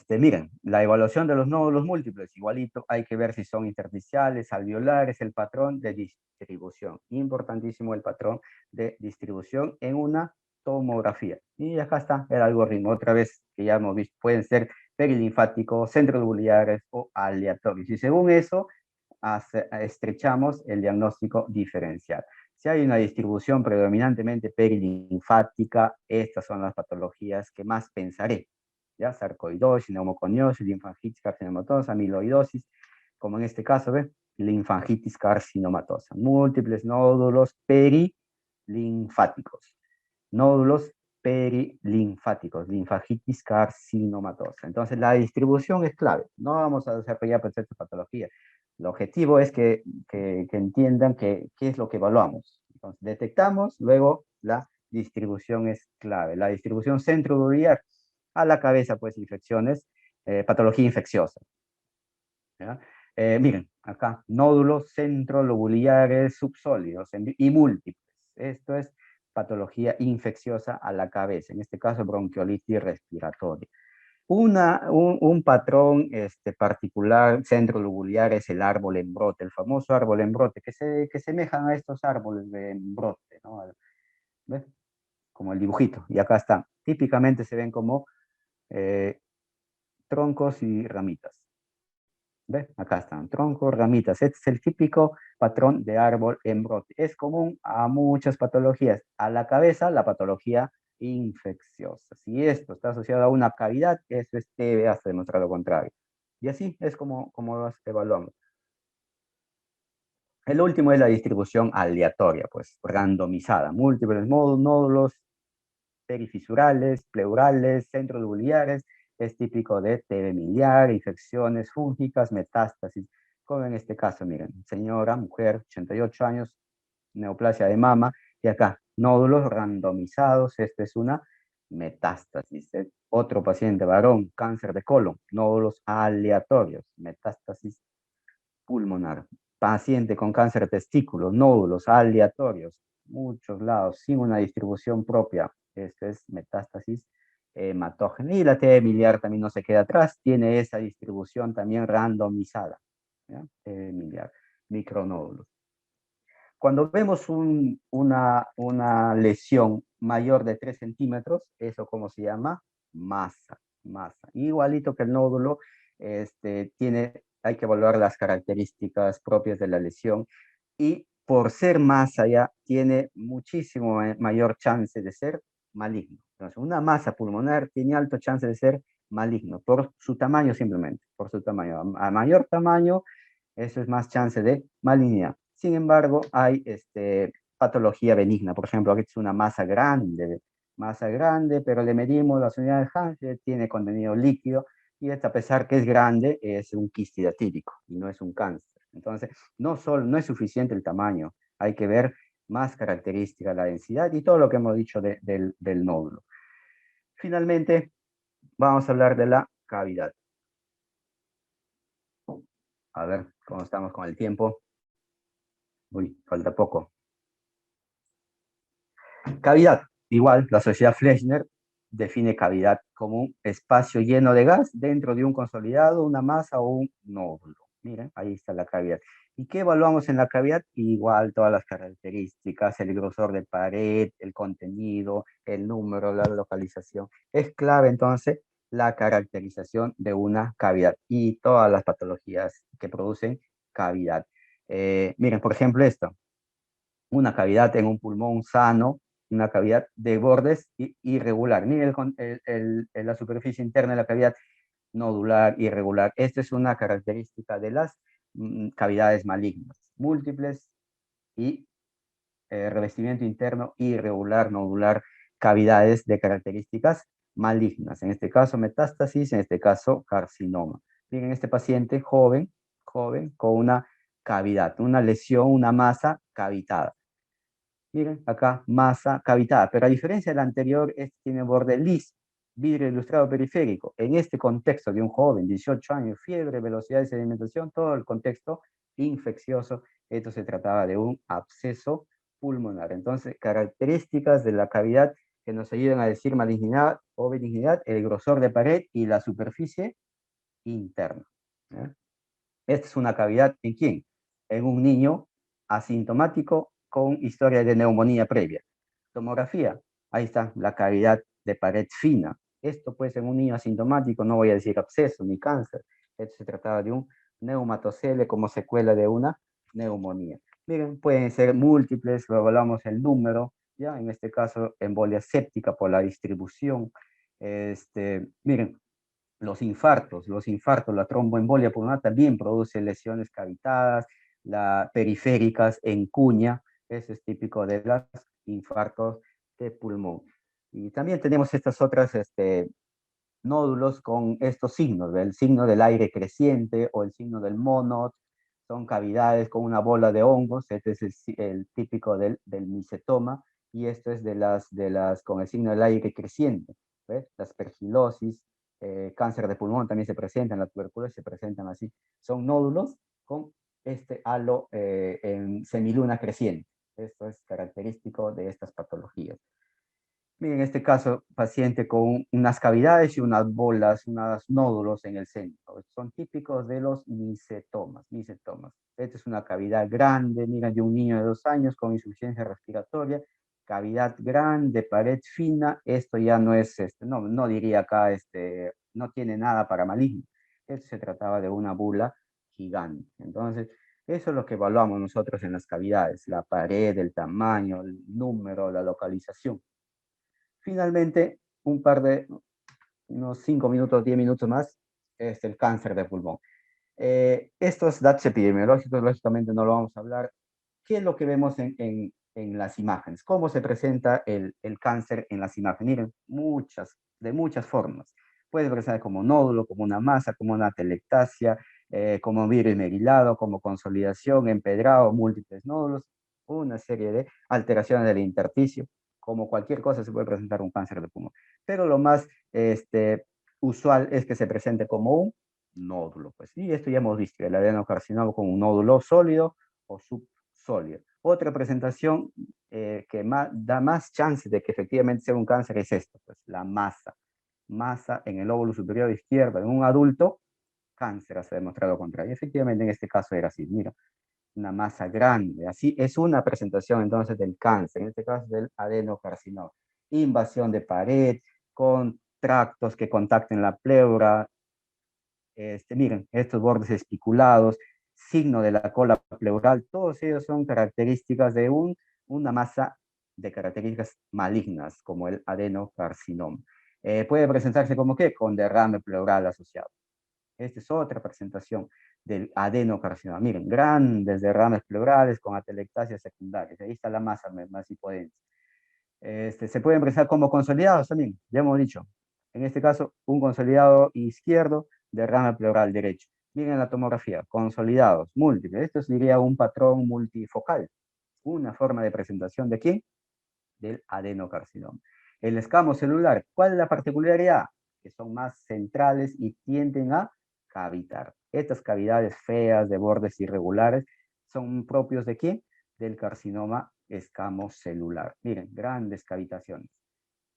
Miren, la evaluación de los nódulos múltiples, igualito, hay que ver si son intersticiales, alveolares, el patrón de distribución. Importantísimo el patrón de distribución en una tomografía. Y acá está el algoritmo, otra vez que ya hemos visto, pueden ser perilinfáticos, centroduliares o aleatorios. Y según eso, estrechamos el diagnóstico diferencial. Si hay una distribución predominantemente perilinfática, estas son las patologías que más pensaré. ¿Ya? Sarcoidosis, neumoconiosis, linfangitis carcinomatosa, amiloidosis, como en este caso, ¿ve? Linfangitis carcinomatosa. Múltiples nódulos perilinfáticos. Nódulos perilinfáticos, linfangitis carcinomatosa. Entonces, la distribución es clave. No vamos a desarrollar esta patología. El objetivo es que entiendan qué es lo que evaluamos. Entonces, detectamos, luego la distribución es clave. La distribución centroduliar a la cabeza, pues, infecciones, patología infecciosa. ¿Ya? Miren, acá, nódulos centrolobulares subsólidos y múltiples. Esto es patología infecciosa a la cabeza, en este caso bronquiolitis respiratoria. Un patrón particular centrolobular es el árbol en brote, el famoso árbol en brote, que semejan a estos árboles de brote, ¿no? ¿Ves? Como el dibujito, y acá están. Típicamente se ven como troncos y ramitas. ¿Ves? Acá están, troncos, ramitas. Este es el típico patrón de árbol en brote. Es común a muchas patologías. A la cabeza, la patología infecciosa. Si esto está asociado a una cavidad, eso es TB hasta demostrar lo contrario. Y así es como los evaluamos. El último es la distribución aleatoria, pues randomizada. Múltiples nódulos perifisurales, pleurales, centroduliares, es típico de TB miliar, infecciones fúngicas, metástasis, como en este caso, miren, señora, mujer, 88 años, neoplasia de mama, y acá, nódulos randomizados, esta es una metástasis. Otro paciente varón, cáncer de colon, nódulos aleatorios, metástasis pulmonar. Paciente con cáncer de testículo, nódulos aleatorios, muchos lados, sin una distribución propia. Esto es metástasis hematógena. Y la T miliar también no se queda atrás, tiene esa distribución también randomizada. ¿Ya? T miliar, micronódulos. Cuando vemos una lesión mayor de 3 centímetros, eso como se llama masa. Igualito que el nódulo, hay que evaluar las características propias de la lesión y por ser masa ya tiene muchísimo mayor chance de ser maligno. Entonces, una masa pulmonar tiene alto chance de ser maligno por su tamaño simplemente, por su tamaño. A mayor tamaño, eso es más chance de malignidad. Sin embargo, hay patología benigna. Por ejemplo, aquí es una masa grande, pero le medimos las unidades Hansel, tiene contenido líquido, Y a pesar que es grande, es un quistidatídico y no es un cáncer. Entonces, no es suficiente el tamaño, hay que ver más características, la densidad y todo lo que hemos dicho del nódulo. Finalmente, vamos a hablar de la cavidad. A ver cómo estamos con el tiempo. Uy, falta poco. Cavidad. Igual, la sociedad Fleischner define cavidad como un espacio lleno de gas dentro de un consolidado, una masa o un nódulo. Miren, ahí está la cavidad. ¿Y qué evaluamos en la cavidad? Igual todas las características, el grosor de pared, el contenido, el número, la localización. Es clave entonces la caracterización de una cavidad y todas las patologías que producen cavidad. Miren, por ejemplo, esto, una cavidad en un pulmón sano, una cavidad de bordes irregular. Miren la superficie interna de la cavidad nodular, irregular. Esta es una característica de las cavidades malignas, múltiples y revestimiento interno irregular, nodular, cavidades de características malignas. En este caso, metástasis, en este caso, carcinoma. Miren, este paciente joven, con una cavidad, una lesión, una masa cavitada. Miren, acá masa cavitada, pero a diferencia del anterior, este tiene borde liso, vidrio ilustrado periférico. En este contexto de un joven, 18 años, fiebre, velocidad de sedimentación, todo el contexto infeccioso, esto se trataba de un absceso pulmonar. Entonces, características de la cavidad que nos ayudan a decir malignidad o benignidad, el grosor de pared y la superficie interna. ¿Eh? Esta es una cavidad ¿en quién? En un niño asintomático con historia de neumonía previa. Tomografía, ahí está la cavidad de pared fina. Esto pues en un niño asintomático, no voy a decir absceso ni cáncer. Esto se trataba de un neumatocele como secuela de una neumonía. Miren, pueden ser múltiples, luego hablamos el número, ya en este caso embolia séptica por la distribución. Miren, los infartos, la tromboembolia pulmonar también produce lesiones cavitadas, periféricas en cuña, eso es típico de los infartos de pulmón. Y también tenemos estas otras nódulos con estos signos, el signo del aire creciente o el signo del monod, son cavidades con una bola de hongos, este es el típico del micetoma, y esto es con el signo del aire creciente, ¿ves? La aspergilosis, cáncer de pulmón también se presentan, la tuberculosis se presentan así, son nódulos con este halo en semiluna creciente. Esto es característico de estas patologías. Miren, en este caso, paciente con unas cavidades y unas bolas, unos nódulos en el centro. Son típicos de los micetomas. Esta es una cavidad grande, miren, de un niño de 2 años con insuficiencia respiratoria, cavidad grande, pared fina. Esto ya no es, no diría acá, no tiene nada para maligno. Esto se trataba de una bula gigante. Entonces, eso es lo que evaluamos nosotros en las cavidades, la pared, el tamaño, el número, la localización. Finalmente, unos 5 minutos, 10 minutos más, es el cáncer de pulmón. Estos datos epidemiológicos, lógicamente no lo vamos a hablar. ¿Qué es lo que vemos en las imágenes? ¿Cómo se presenta el cáncer en las imágenes? Miren, de muchas formas. Puede presentar como nódulo, como una masa, como una telectasia, como virus merilado, como consolidación, empedrado, múltiples nódulos, una serie de alteraciones del intersticio. Como cualquier cosa se puede presentar un cáncer de pulmón. Pero lo más usual es que se presente como un nódulo. Pues. Y esto ya hemos visto, el adenocarcinoma con un nódulo sólido o subsólido. Otra presentación que da más chance de que efectivamente sea un cáncer es esto, pues, la masa. Masa en el lóbulo superior izquierdo en un adulto, cáncer se ha demostrado contrario. Efectivamente en este caso era así, mira, una masa grande. Así es una presentación entonces del cáncer, en este caso del adenocarcinoma. Invasión de pared, con tractos que contacten la pleura, miren, estos bordes espiculados, signo de la cola pleural, todos ellos son características de una masa de características malignas, como el adenocarcinoma. Puede presentarse como qué, con derrame pleural asociado. Esta es otra presentación del adenocarcinoma. Miren, grandes derrames pleurales con atelectasias secundarias. Ahí está la masa más hipodensa. Se pueden presentar como consolidados también, ya hemos dicho. En este caso, un consolidado izquierdo, derrame pleural derecho. Miren la tomografía, consolidados, múltiples. Esto sería un patrón multifocal. Una forma de presentación de ¿quién? Del adenocarcinoma. El escamo celular, ¿cuál es la particularidad? Que son más centrales y tienden a cavitar. Estas cavidades feas de bordes irregulares son propios de ¿quién? Del carcinoma escamocelular. Miren, grandes cavitaciones.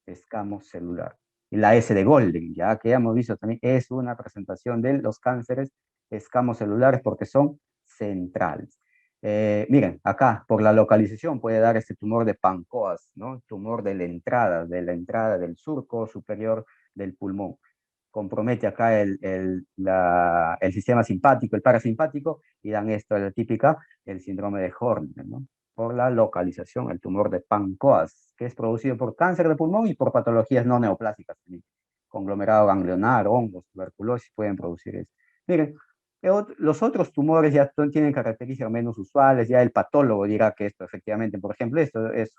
Escamocelular. Y la S de Golden, ya que hemos visto también, es una presentación de los cánceres escamocelulares porque son centrales. Miren, acá, por la localización puede dar este tumor de Pancoas, ¿no? Tumor de la entrada del surco superior del pulmón. Compromete acá el sistema simpático, el parasimpático, y dan esto, la típica, el síndrome de Horner, ¿no? Por la localización, el tumor de Pancoas, que es producido por cáncer de pulmón y por patologías no neoplásicas también. Conglomerado ganglionar, hongos, tuberculosis pueden producir eso. Miren, los otros tumores ya tienen características menos usuales, ya el patólogo dirá que esto efectivamente, por ejemplo,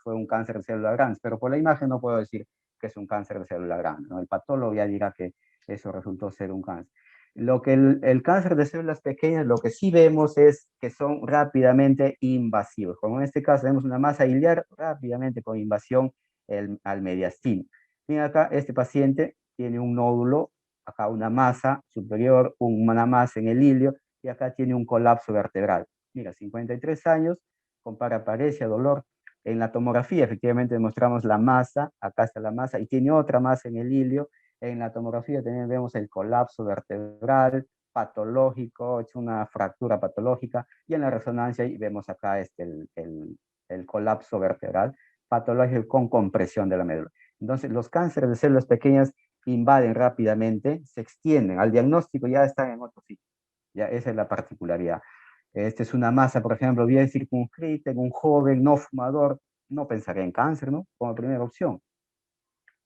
fue un cáncer de célula grande, pero por la imagen no puedo decir que es un cáncer de célula grande, ¿no? El patólogo ya dirá que eso resultó ser un cáncer. Lo que el cáncer de células pequeñas, lo que sí vemos es que son rápidamente invasivos. Como en este caso vemos una masa iliar rápidamente con invasión al mediastino. Miren acá, este paciente tiene un nódulo, acá una masa superior, una masa en el ilio, y acá tiene un colapso vertebral. Mira, 53 años, con paraparesia, dolor. En la tomografía efectivamente demostramos la masa, acá está la masa, y tiene otra masa en el ilio. En la tomografía también vemos el colapso vertebral patológico, es una fractura patológica, y en la resonancia vemos acá el colapso vertebral patológico con compresión de la médula. Entonces, los cánceres de células pequeñas invaden rápidamente, se extienden, al diagnóstico ya están en otro sitio. Ya esa es la particularidad. Esta es una masa, por ejemplo, bien circunscrita en un joven no fumador, no pensaría en cáncer, ¿no? Como primera opción.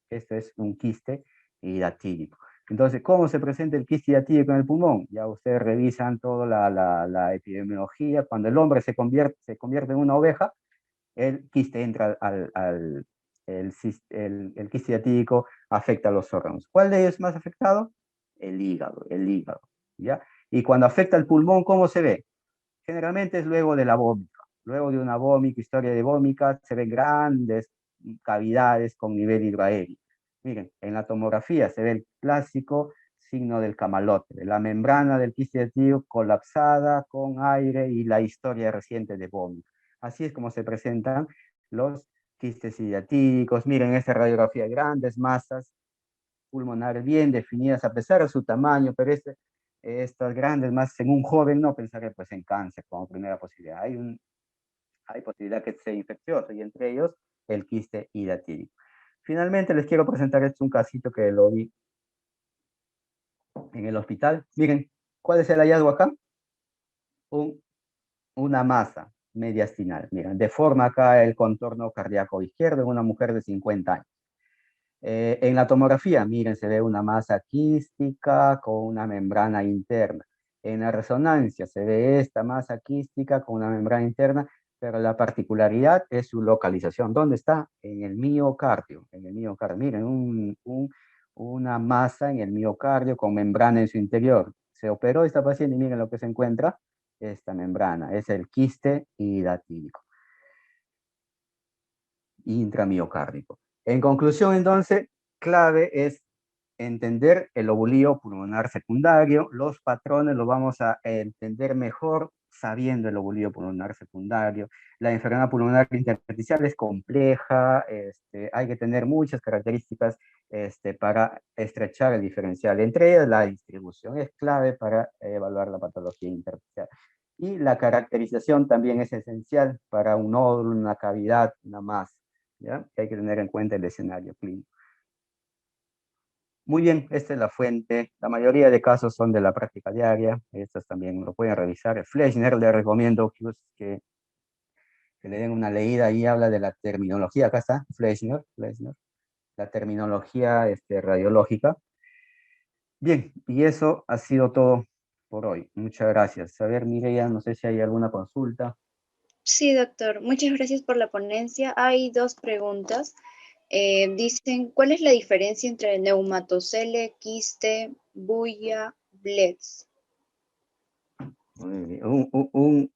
Este es un quiste hidatídico. Entonces, ¿cómo se presenta el quiste hidatídico en el pulmón? Ya ustedes revisan toda la epidemiología. Cuando el hombre se convierte en una oveja, el quiste entra el quiste hidatídico afecta a los órganos. ¿Cuál de ellos es más afectado? El hígado, ¿ya? Y cuando afecta el pulmón, ¿cómo se ve? Generalmente es luego de la vómica. Luego de una vómica, historia de vómica, se ven grandes cavidades con nivel hidroaéreo. Miren, en la tomografía se ve el clásico signo del camalote, de la membrana del quiste hidatídico colapsada con aire y la historia reciente de vómito. Así es como se presentan los quistes hidatídicos. Miren esta radiografía, grandes masas pulmonares bien definidas a pesar de su tamaño, pero estas grandes masas en un joven no pensaré pues en cáncer como primera posibilidad. Hay posibilidad que sea infeccioso y entre ellos el quiste hidatídico. Finalmente les quiero presentar un casito que lo vi en el hospital. Miren, ¿cuál es el hallazgo acá? Un, una masa mediastinal. Miren, deforma acá el contorno cardíaco izquierdo en una mujer de 50 años. En la tomografía, miren, se ve una masa quística con una membrana interna. En la resonancia se ve esta masa quística con una membrana interna, pero la particularidad es su localización. ¿Dónde está? En el miocardio. En el miocardio. Miren, una masa en el miocardio con membrana en su interior. Se operó esta paciente y miren lo que se encuentra. Esta membrana es el quiste hidatídico intramiocárdico. En conclusión, entonces, clave es entender el lobulío pulmonar secundario. Los patrones los vamos a entender mejor sabiendo el lobulío pulmonar secundario. La enfermedad pulmonar intersticial es compleja, hay que tener muchas características para estrechar el diferencial. Entre ellas, la distribución es clave para evaluar la patología intersticial. Y la caracterización también es esencial para un nódulo, una cavidad, una masa. ¿Ya? Que hay que tener en cuenta el escenario clínico. Muy bien, esta es la fuente. La mayoría de casos son de la práctica diaria. Estas también lo pueden revisar. Fleischner le recomiendo que le den una leída. Ahí habla de la terminología. Acá está, Fleischner, la terminología radiológica. Bien, y eso ha sido todo por hoy. Muchas gracias. A ver, Mireia, no sé si hay alguna consulta. Sí, doctor. Muchas gracias por la ponencia. Hay dos preguntas. Dicen, ¿cuál es la diferencia entre neumatocele, quiste, bulla, blebs? Muy bien.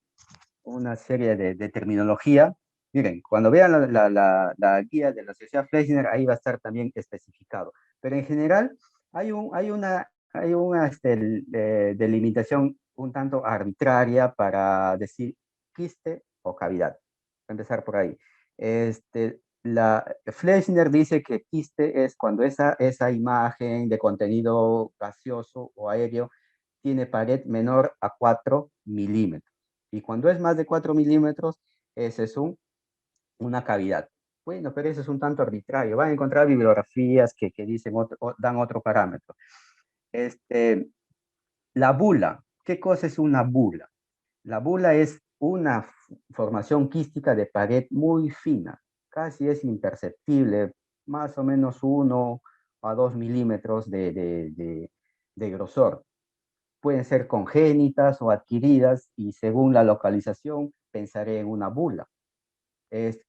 Una serie de terminología. Miren, cuando vean la guía de la Sociedad Fleischer, ahí va a estar también especificado. Pero en general, hay una delimitación un tanto arbitraria para decir quiste o cavidad. Voy a empezar por ahí. Fleischer dice que quiste es cuando esa imagen de contenido gaseoso o aéreo tiene pared menor a 4 milímetros. Y cuando es más de 4 milímetros, ese es una cavidad. Bueno, pero eso es un tanto arbitrario. Van a encontrar bibliografías que dicen dan otro parámetro. Este, la bula. ¿Qué cosa es una bula? La bula es una formación quística de pared muy fina. Casi es imperceptible, más o menos 1 a 2 milímetros de grosor. Pueden ser congénitas o adquiridas y según la localización pensaré en una bula.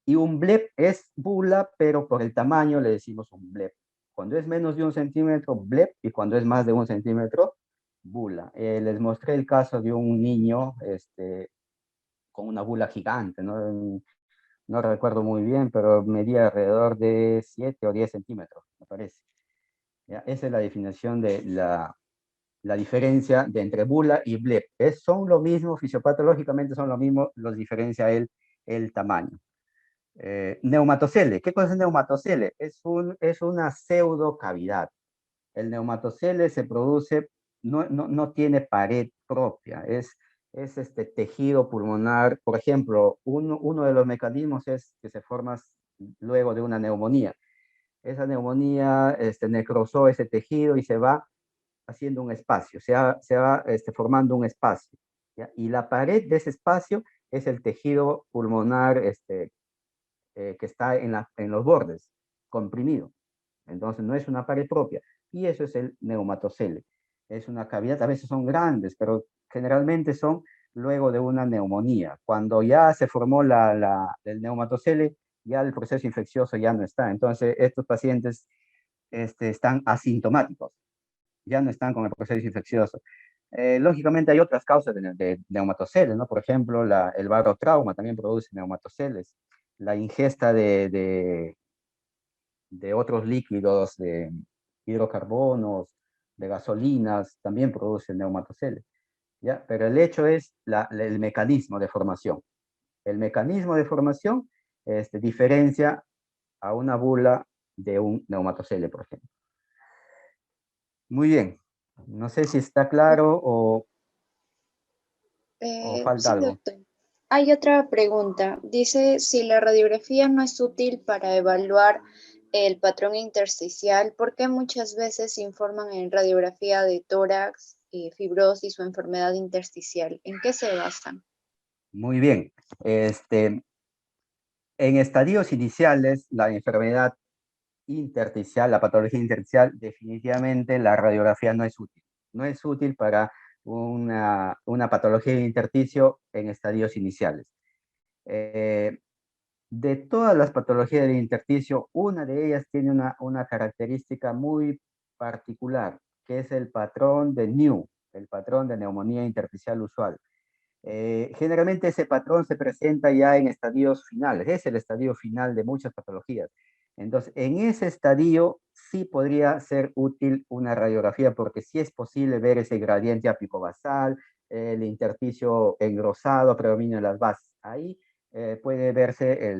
Y un bleb es bula, pero por el tamaño le decimos un bleb. Cuando es menos de 1 centímetro, bleb, y cuando es más de 1 centímetro, bula. Les mostré el caso de un niño con una bula gigante, ¿no? No recuerdo muy bien, pero medía alrededor de 7 o 10 centímetros, me parece. ¿Ya? Esa es la definición de la diferencia de entre bula y bleb. Son lo mismo, fisiopatológicamente son lo mismo, los diferencia el tamaño. Neumatocele. ¿Qué cosa es neumatocele? Es una pseudocavidad. El neumatocele se produce, no tiene pared propia, es este tejido pulmonar. Por ejemplo, uno de los mecanismos es que se forma luego de una neumonía. Esa neumonía necrosó ese tejido y se va haciendo un espacio, se va formando un espacio. ¿Ya? Y la pared de ese espacio es el tejido pulmonar que está en los bordes, comprimido. Entonces no es una pared propia. Y eso es el neumatocele. Es una cavidad, a veces son grandes, pero generalmente son luego de una neumonía. Cuando ya se formó el neumatocele, ya el proceso infeccioso ya no está. Entonces estos pacientes están asintomáticos, ya no están con el proceso infeccioso. Lógicamente hay otras causas de neumatoceles, ¿no? Por ejemplo, el barotrauma también produce neumatoceles. La ingesta de otros líquidos, de hidrocarbonos, de gasolinas, también produce neumatoceles, ¿ya? Pero el hecho es el mecanismo de formación. El mecanismo de formación diferencia a una bula de un neumatocele, por ejemplo. Muy bien. No sé si está claro o falta Sí, algo. doctor. Hay otra pregunta. Dice si la radiografía no es útil para evaluar el patrón intersticial, ¿por qué muchas veces se informan en radiografía de tórax, fibrosis o enfermedad intersticial? ¿En qué se basan? Muy bien. En estadios iniciales, la enfermedad intersticial, la patología intersticial, definitivamente la radiografía no es útil. No es útil para una patología de intersticio en estadios iniciales. Eh, de todas las patologías del intersticio, una de ellas tiene una característica muy particular, que es el patrón de NEW, el patrón de neumonía intersticial usual. Generalmente ese patrón se presenta ya en estadios finales, es el estadio final de muchas patologías. Entonces, en ese estadio sí podría ser útil una radiografía porque sí es posible ver ese gradiente apicobasal, el intersticio engrosado, predominio en las bases. Ahí puede verse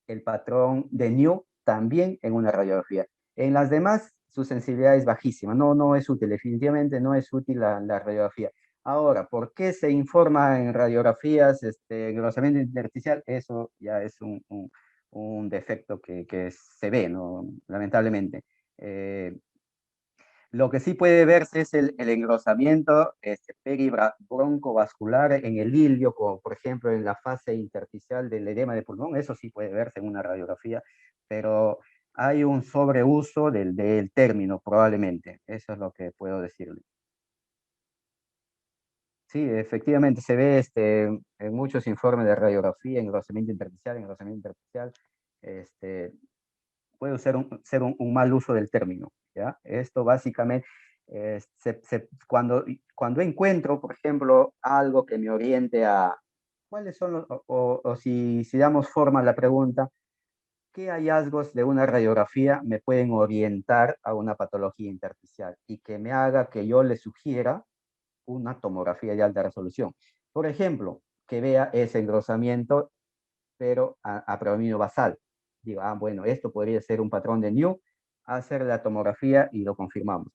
el patrón de New también en una radiografía. En las demás, su sensibilidad es bajísima, no es útil, definitivamente no es útil la radiografía. Ahora, ¿por qué se informa en radiografías engrosamiento intersticial? Eso ya es un defecto que se ve, ¿no? Lamentablemente. Lo que sí puede verse es el engrosamiento peribroncovascular en el ilio, como por ejemplo en la fase intersticial del edema de pulmón. Eso sí puede verse en una radiografía, pero hay un sobreuso del término probablemente. Eso es lo que puedo decirle. Sí, efectivamente se ve en muchos informes de radiografía, engrosamiento intersticial, este, puede ser un mal uso del término, ¿ya? Esto básicamente, cuando encuentro, por ejemplo, algo que me oriente a cuáles son los, o si damos forma a la pregunta, ¿qué hallazgos de una radiografía me pueden orientar a una patología intersticial y que me haga que yo le sugiera una tomografía de alta resolución? Por ejemplo, que vea ese engrosamiento, pero a predominio basal. Digo, bueno, esto podría ser un patrón de New, hacer la tomografía y lo confirmamos.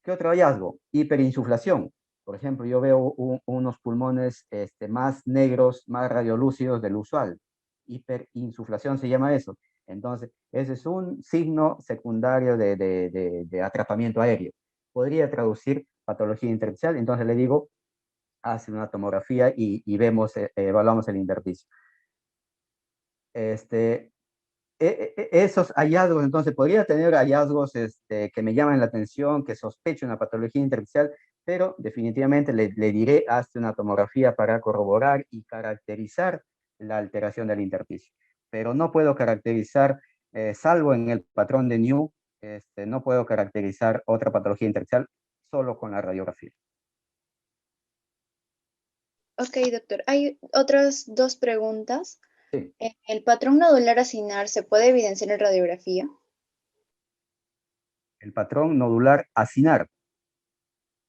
¿Qué otro hallazgo? Hiperinsuflación. Por ejemplo, yo veo unos pulmones más negros, más radiolúcidos del usual. Hiperinsuflación se llama eso. Entonces, ese es un signo secundario de atrapamiento aéreo. Podría traducir patología intersticial. Entonces le digo, hace una tomografía y vemos, evaluamos el intersticio. Esos hallazgos, entonces, podría tener hallazgos que me llaman la atención, que sospecho una patología intersticial, pero definitivamente le diré, hazte una tomografía para corroborar y caracterizar la alteración del intersticio. Pero no puedo caracterizar, salvo en el patrón de New, no puedo caracterizar otra patología intersticial solo con la radiografía. Ok, doctor. Hay otras dos preguntas. Sí, ¿El patrón nodular acinar se puede evidenciar en radiografía? el patrón nodular acinar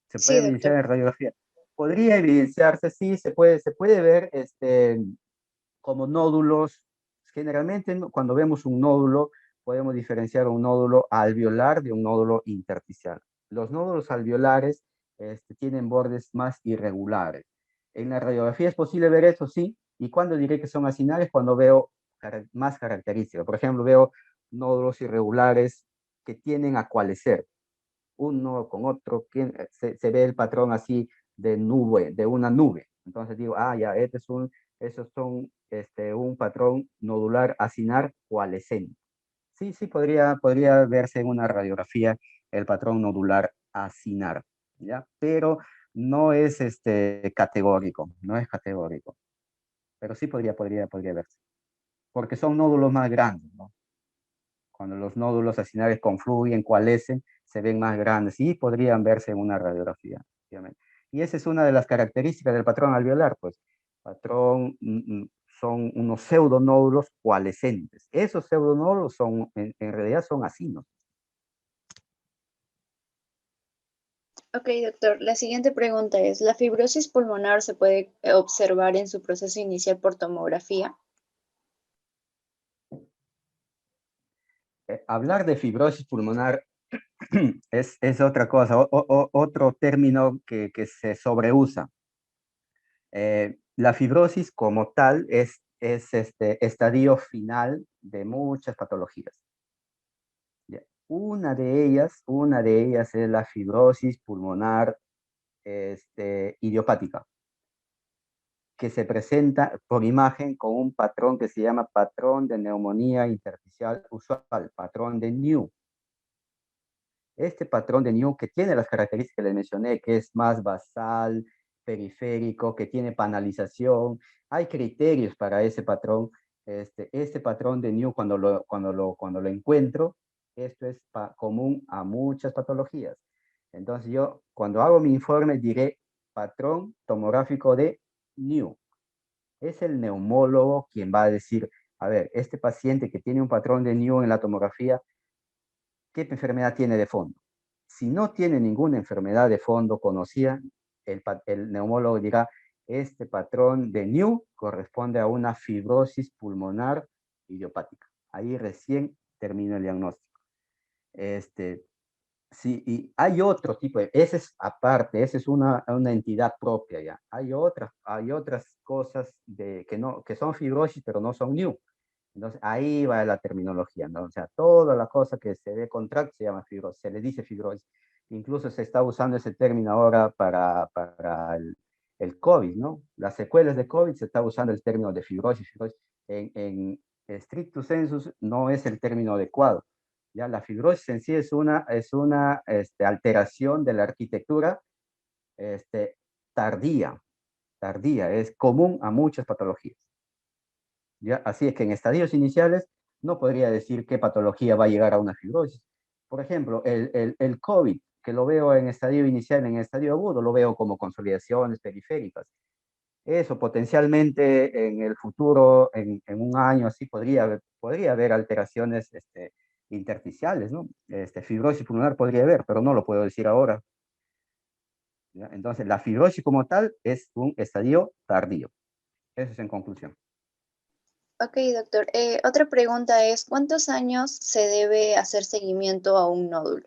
se puede Sí, evidenciar doctor. en radiografía. Podría evidenciarse, sí, se puede ver como nódulos. Generalmente, cuando vemos un nódulo, podemos diferenciar un nódulo alveolar de un nódulo intersticial. Los nódulos alveolares tienen bordes más irregulares. En la radiografía es posible ver eso, sí, y cuando diré que son acinares, cuando veo más características. Por ejemplo, veo nódulos irregulares que tienden a coalescer uno con otro, se ve el patrón así de nube, de una nube. Entonces digo, ya, esos son un patrón nodular acinar coalescente. Sí, sí, podría verse en una radiografía el patrón nodular acinar, ¿ya? Pero no es categórico, no es categórico. Pero sí podría verse. Porque son nódulos más grandes, ¿no? Cuando los nódulos acinares confluyen, coalescen, se ven más grandes y podrían verse en una radiografía, obviamente. Y esa es una de las características del patrón alveolar, pues. Patrón son unos pseudonódulos coalescentes. Esos pseudonódulos en realidad son acinos. Ok, doctor. La siguiente pregunta es, ¿la fibrosis pulmonar se puede observar en su proceso inicial por tomografía? Hablar de fibrosis pulmonar es otra cosa, otro término que se sobreusa. La fibrosis como tal es este estadio final de muchas patologías. Ya. Una de ellas es la fibrosis pulmonar idiopática, que se presenta por imagen con un patrón que se llama patrón de neumonía intersticial usual, patrón de New. Este patrón de New que tiene las características que les mencioné, que es más basal, periférico, que tiene panalización, hay criterios para ese patrón. Este patrón de New, cuando lo encuentro, esto es común a muchas patologías. Entonces yo, cuando hago mi informe, diré patrón tomográfico de New. Es el neumólogo quien va a decir, a ver, este paciente que tiene un patrón de New en la tomografía, ¿qué enfermedad tiene de fondo? Si no tiene ninguna enfermedad de fondo conocida, el neumólogo dirá, este patrón de New corresponde a una fibrosis pulmonar idiopática. Ahí recién termina el diagnóstico. Sí, y hay otro tipo ese es aparte, esa es una entidad propia ya. Hay otras cosas que son fibrosis, pero no son New. Entonces, ahí va la terminología, ¿no? O sea, toda la cosa que se ve contract se llama fibrosis, se le dice fibrosis. Incluso se está usando ese término ahora para el COVID, ¿no? Las secuelas de COVID se está usando el término de fibrosis. En stricto sensu no es el término adecuado. Ya la fibrosis en sí es una alteración de la arquitectura este, tardía, es común a muchas patologías. ¿Ya? Así es que en estadios iniciales no podría decir qué patología va a llegar a una fibrosis. Por ejemplo, el COVID, que lo veo en estadio inicial, en estadio agudo, lo veo como consolidaciones periféricas. Eso potencialmente en el futuro, en un año así, podría haber alteraciones intersticiales, ¿no? Fibrosis pulmonar podría haber, pero no lo puedo decir ahora. ¿Ya? Entonces, la fibrosis como tal es un estadio tardío. Eso es en conclusión. Ok, doctor. Otra pregunta es, ¿cuántos años se debe hacer seguimiento a un nódulo?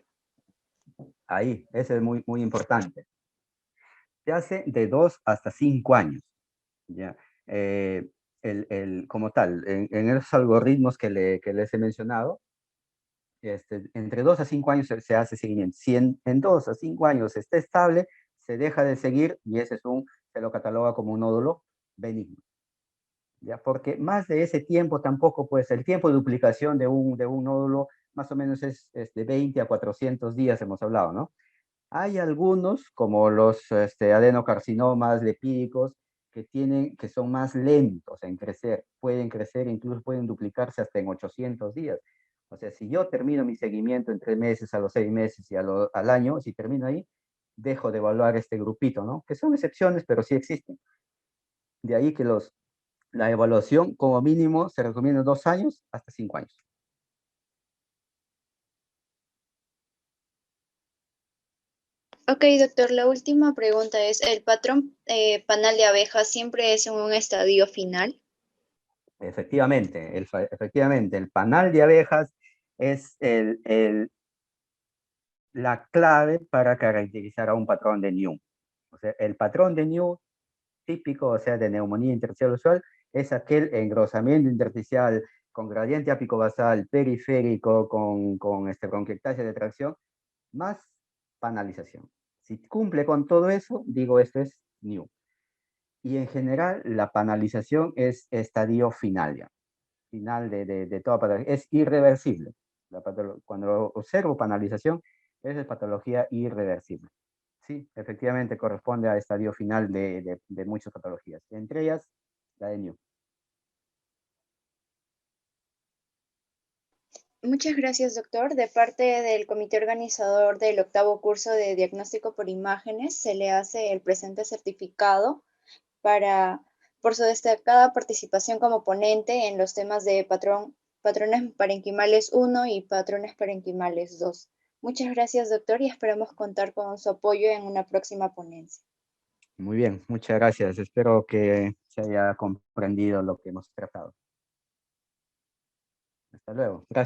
Ahí, eso es muy, muy importante. Se hace de 2 hasta 5 años. ¿Ya? Eh, como tal, en esos algoritmos que les he mencionado, entre 2 a 5 años se hace seguimiento. Si en 2 a 5 años está estable, se deja de seguir y se lo cataloga como un nódulo benigno. ¿Ya? Porque más de ese tiempo tampoco, pues el tiempo de duplicación de un nódulo más o menos es de 20 a 400 días, hemos hablado, ¿no? Hay algunos, como los adenocarcinomas lepídicos, que son más lentos en crecer, pueden crecer, incluso pueden duplicarse hasta en 800 días. O sea, si yo termino mi seguimiento en 3 meses, a los 6 meses y al año, si termino ahí, dejo de evaluar este grupito, ¿no? Que son excepciones, pero sí existen. De ahí que la evaluación, como mínimo, se recomienda 2 años hasta 5 años. Ok, doctor, la última pregunta es, ¿el patrón panal de abejas siempre es en un estadio final? Efectivamente, el panal de abejas es la clave para caracterizar a un patrón de New. O sea, el patrón de New típico, o sea, de neumonía intersticial usual, es aquel engrosamiento intersticial con gradiente apicobasal periférico, con bronquiectasia de tracción, más panalización. Si cumple con todo eso, digo, esto es New. Y en general, la panalización es estadio final ya. Final de toda patología. Es irreversible. Cuando observo panalización, es patología irreversible. Sí, efectivamente corresponde al estadio final de muchas patologías, entre ellas la de New. Muchas gracias, doctor. De parte del comité organizador del octavo curso de diagnóstico por imágenes, se le hace el presente certificado para, por su destacada participación como ponente en los temas de patrones parenquimales 1 y patrones parenquimales 2. Muchas gracias, doctor, y esperamos contar con su apoyo en una próxima ponencia. Muy bien, muchas gracias. Espero que se haya comprendido lo que hemos tratado. Hasta luego. Gracias.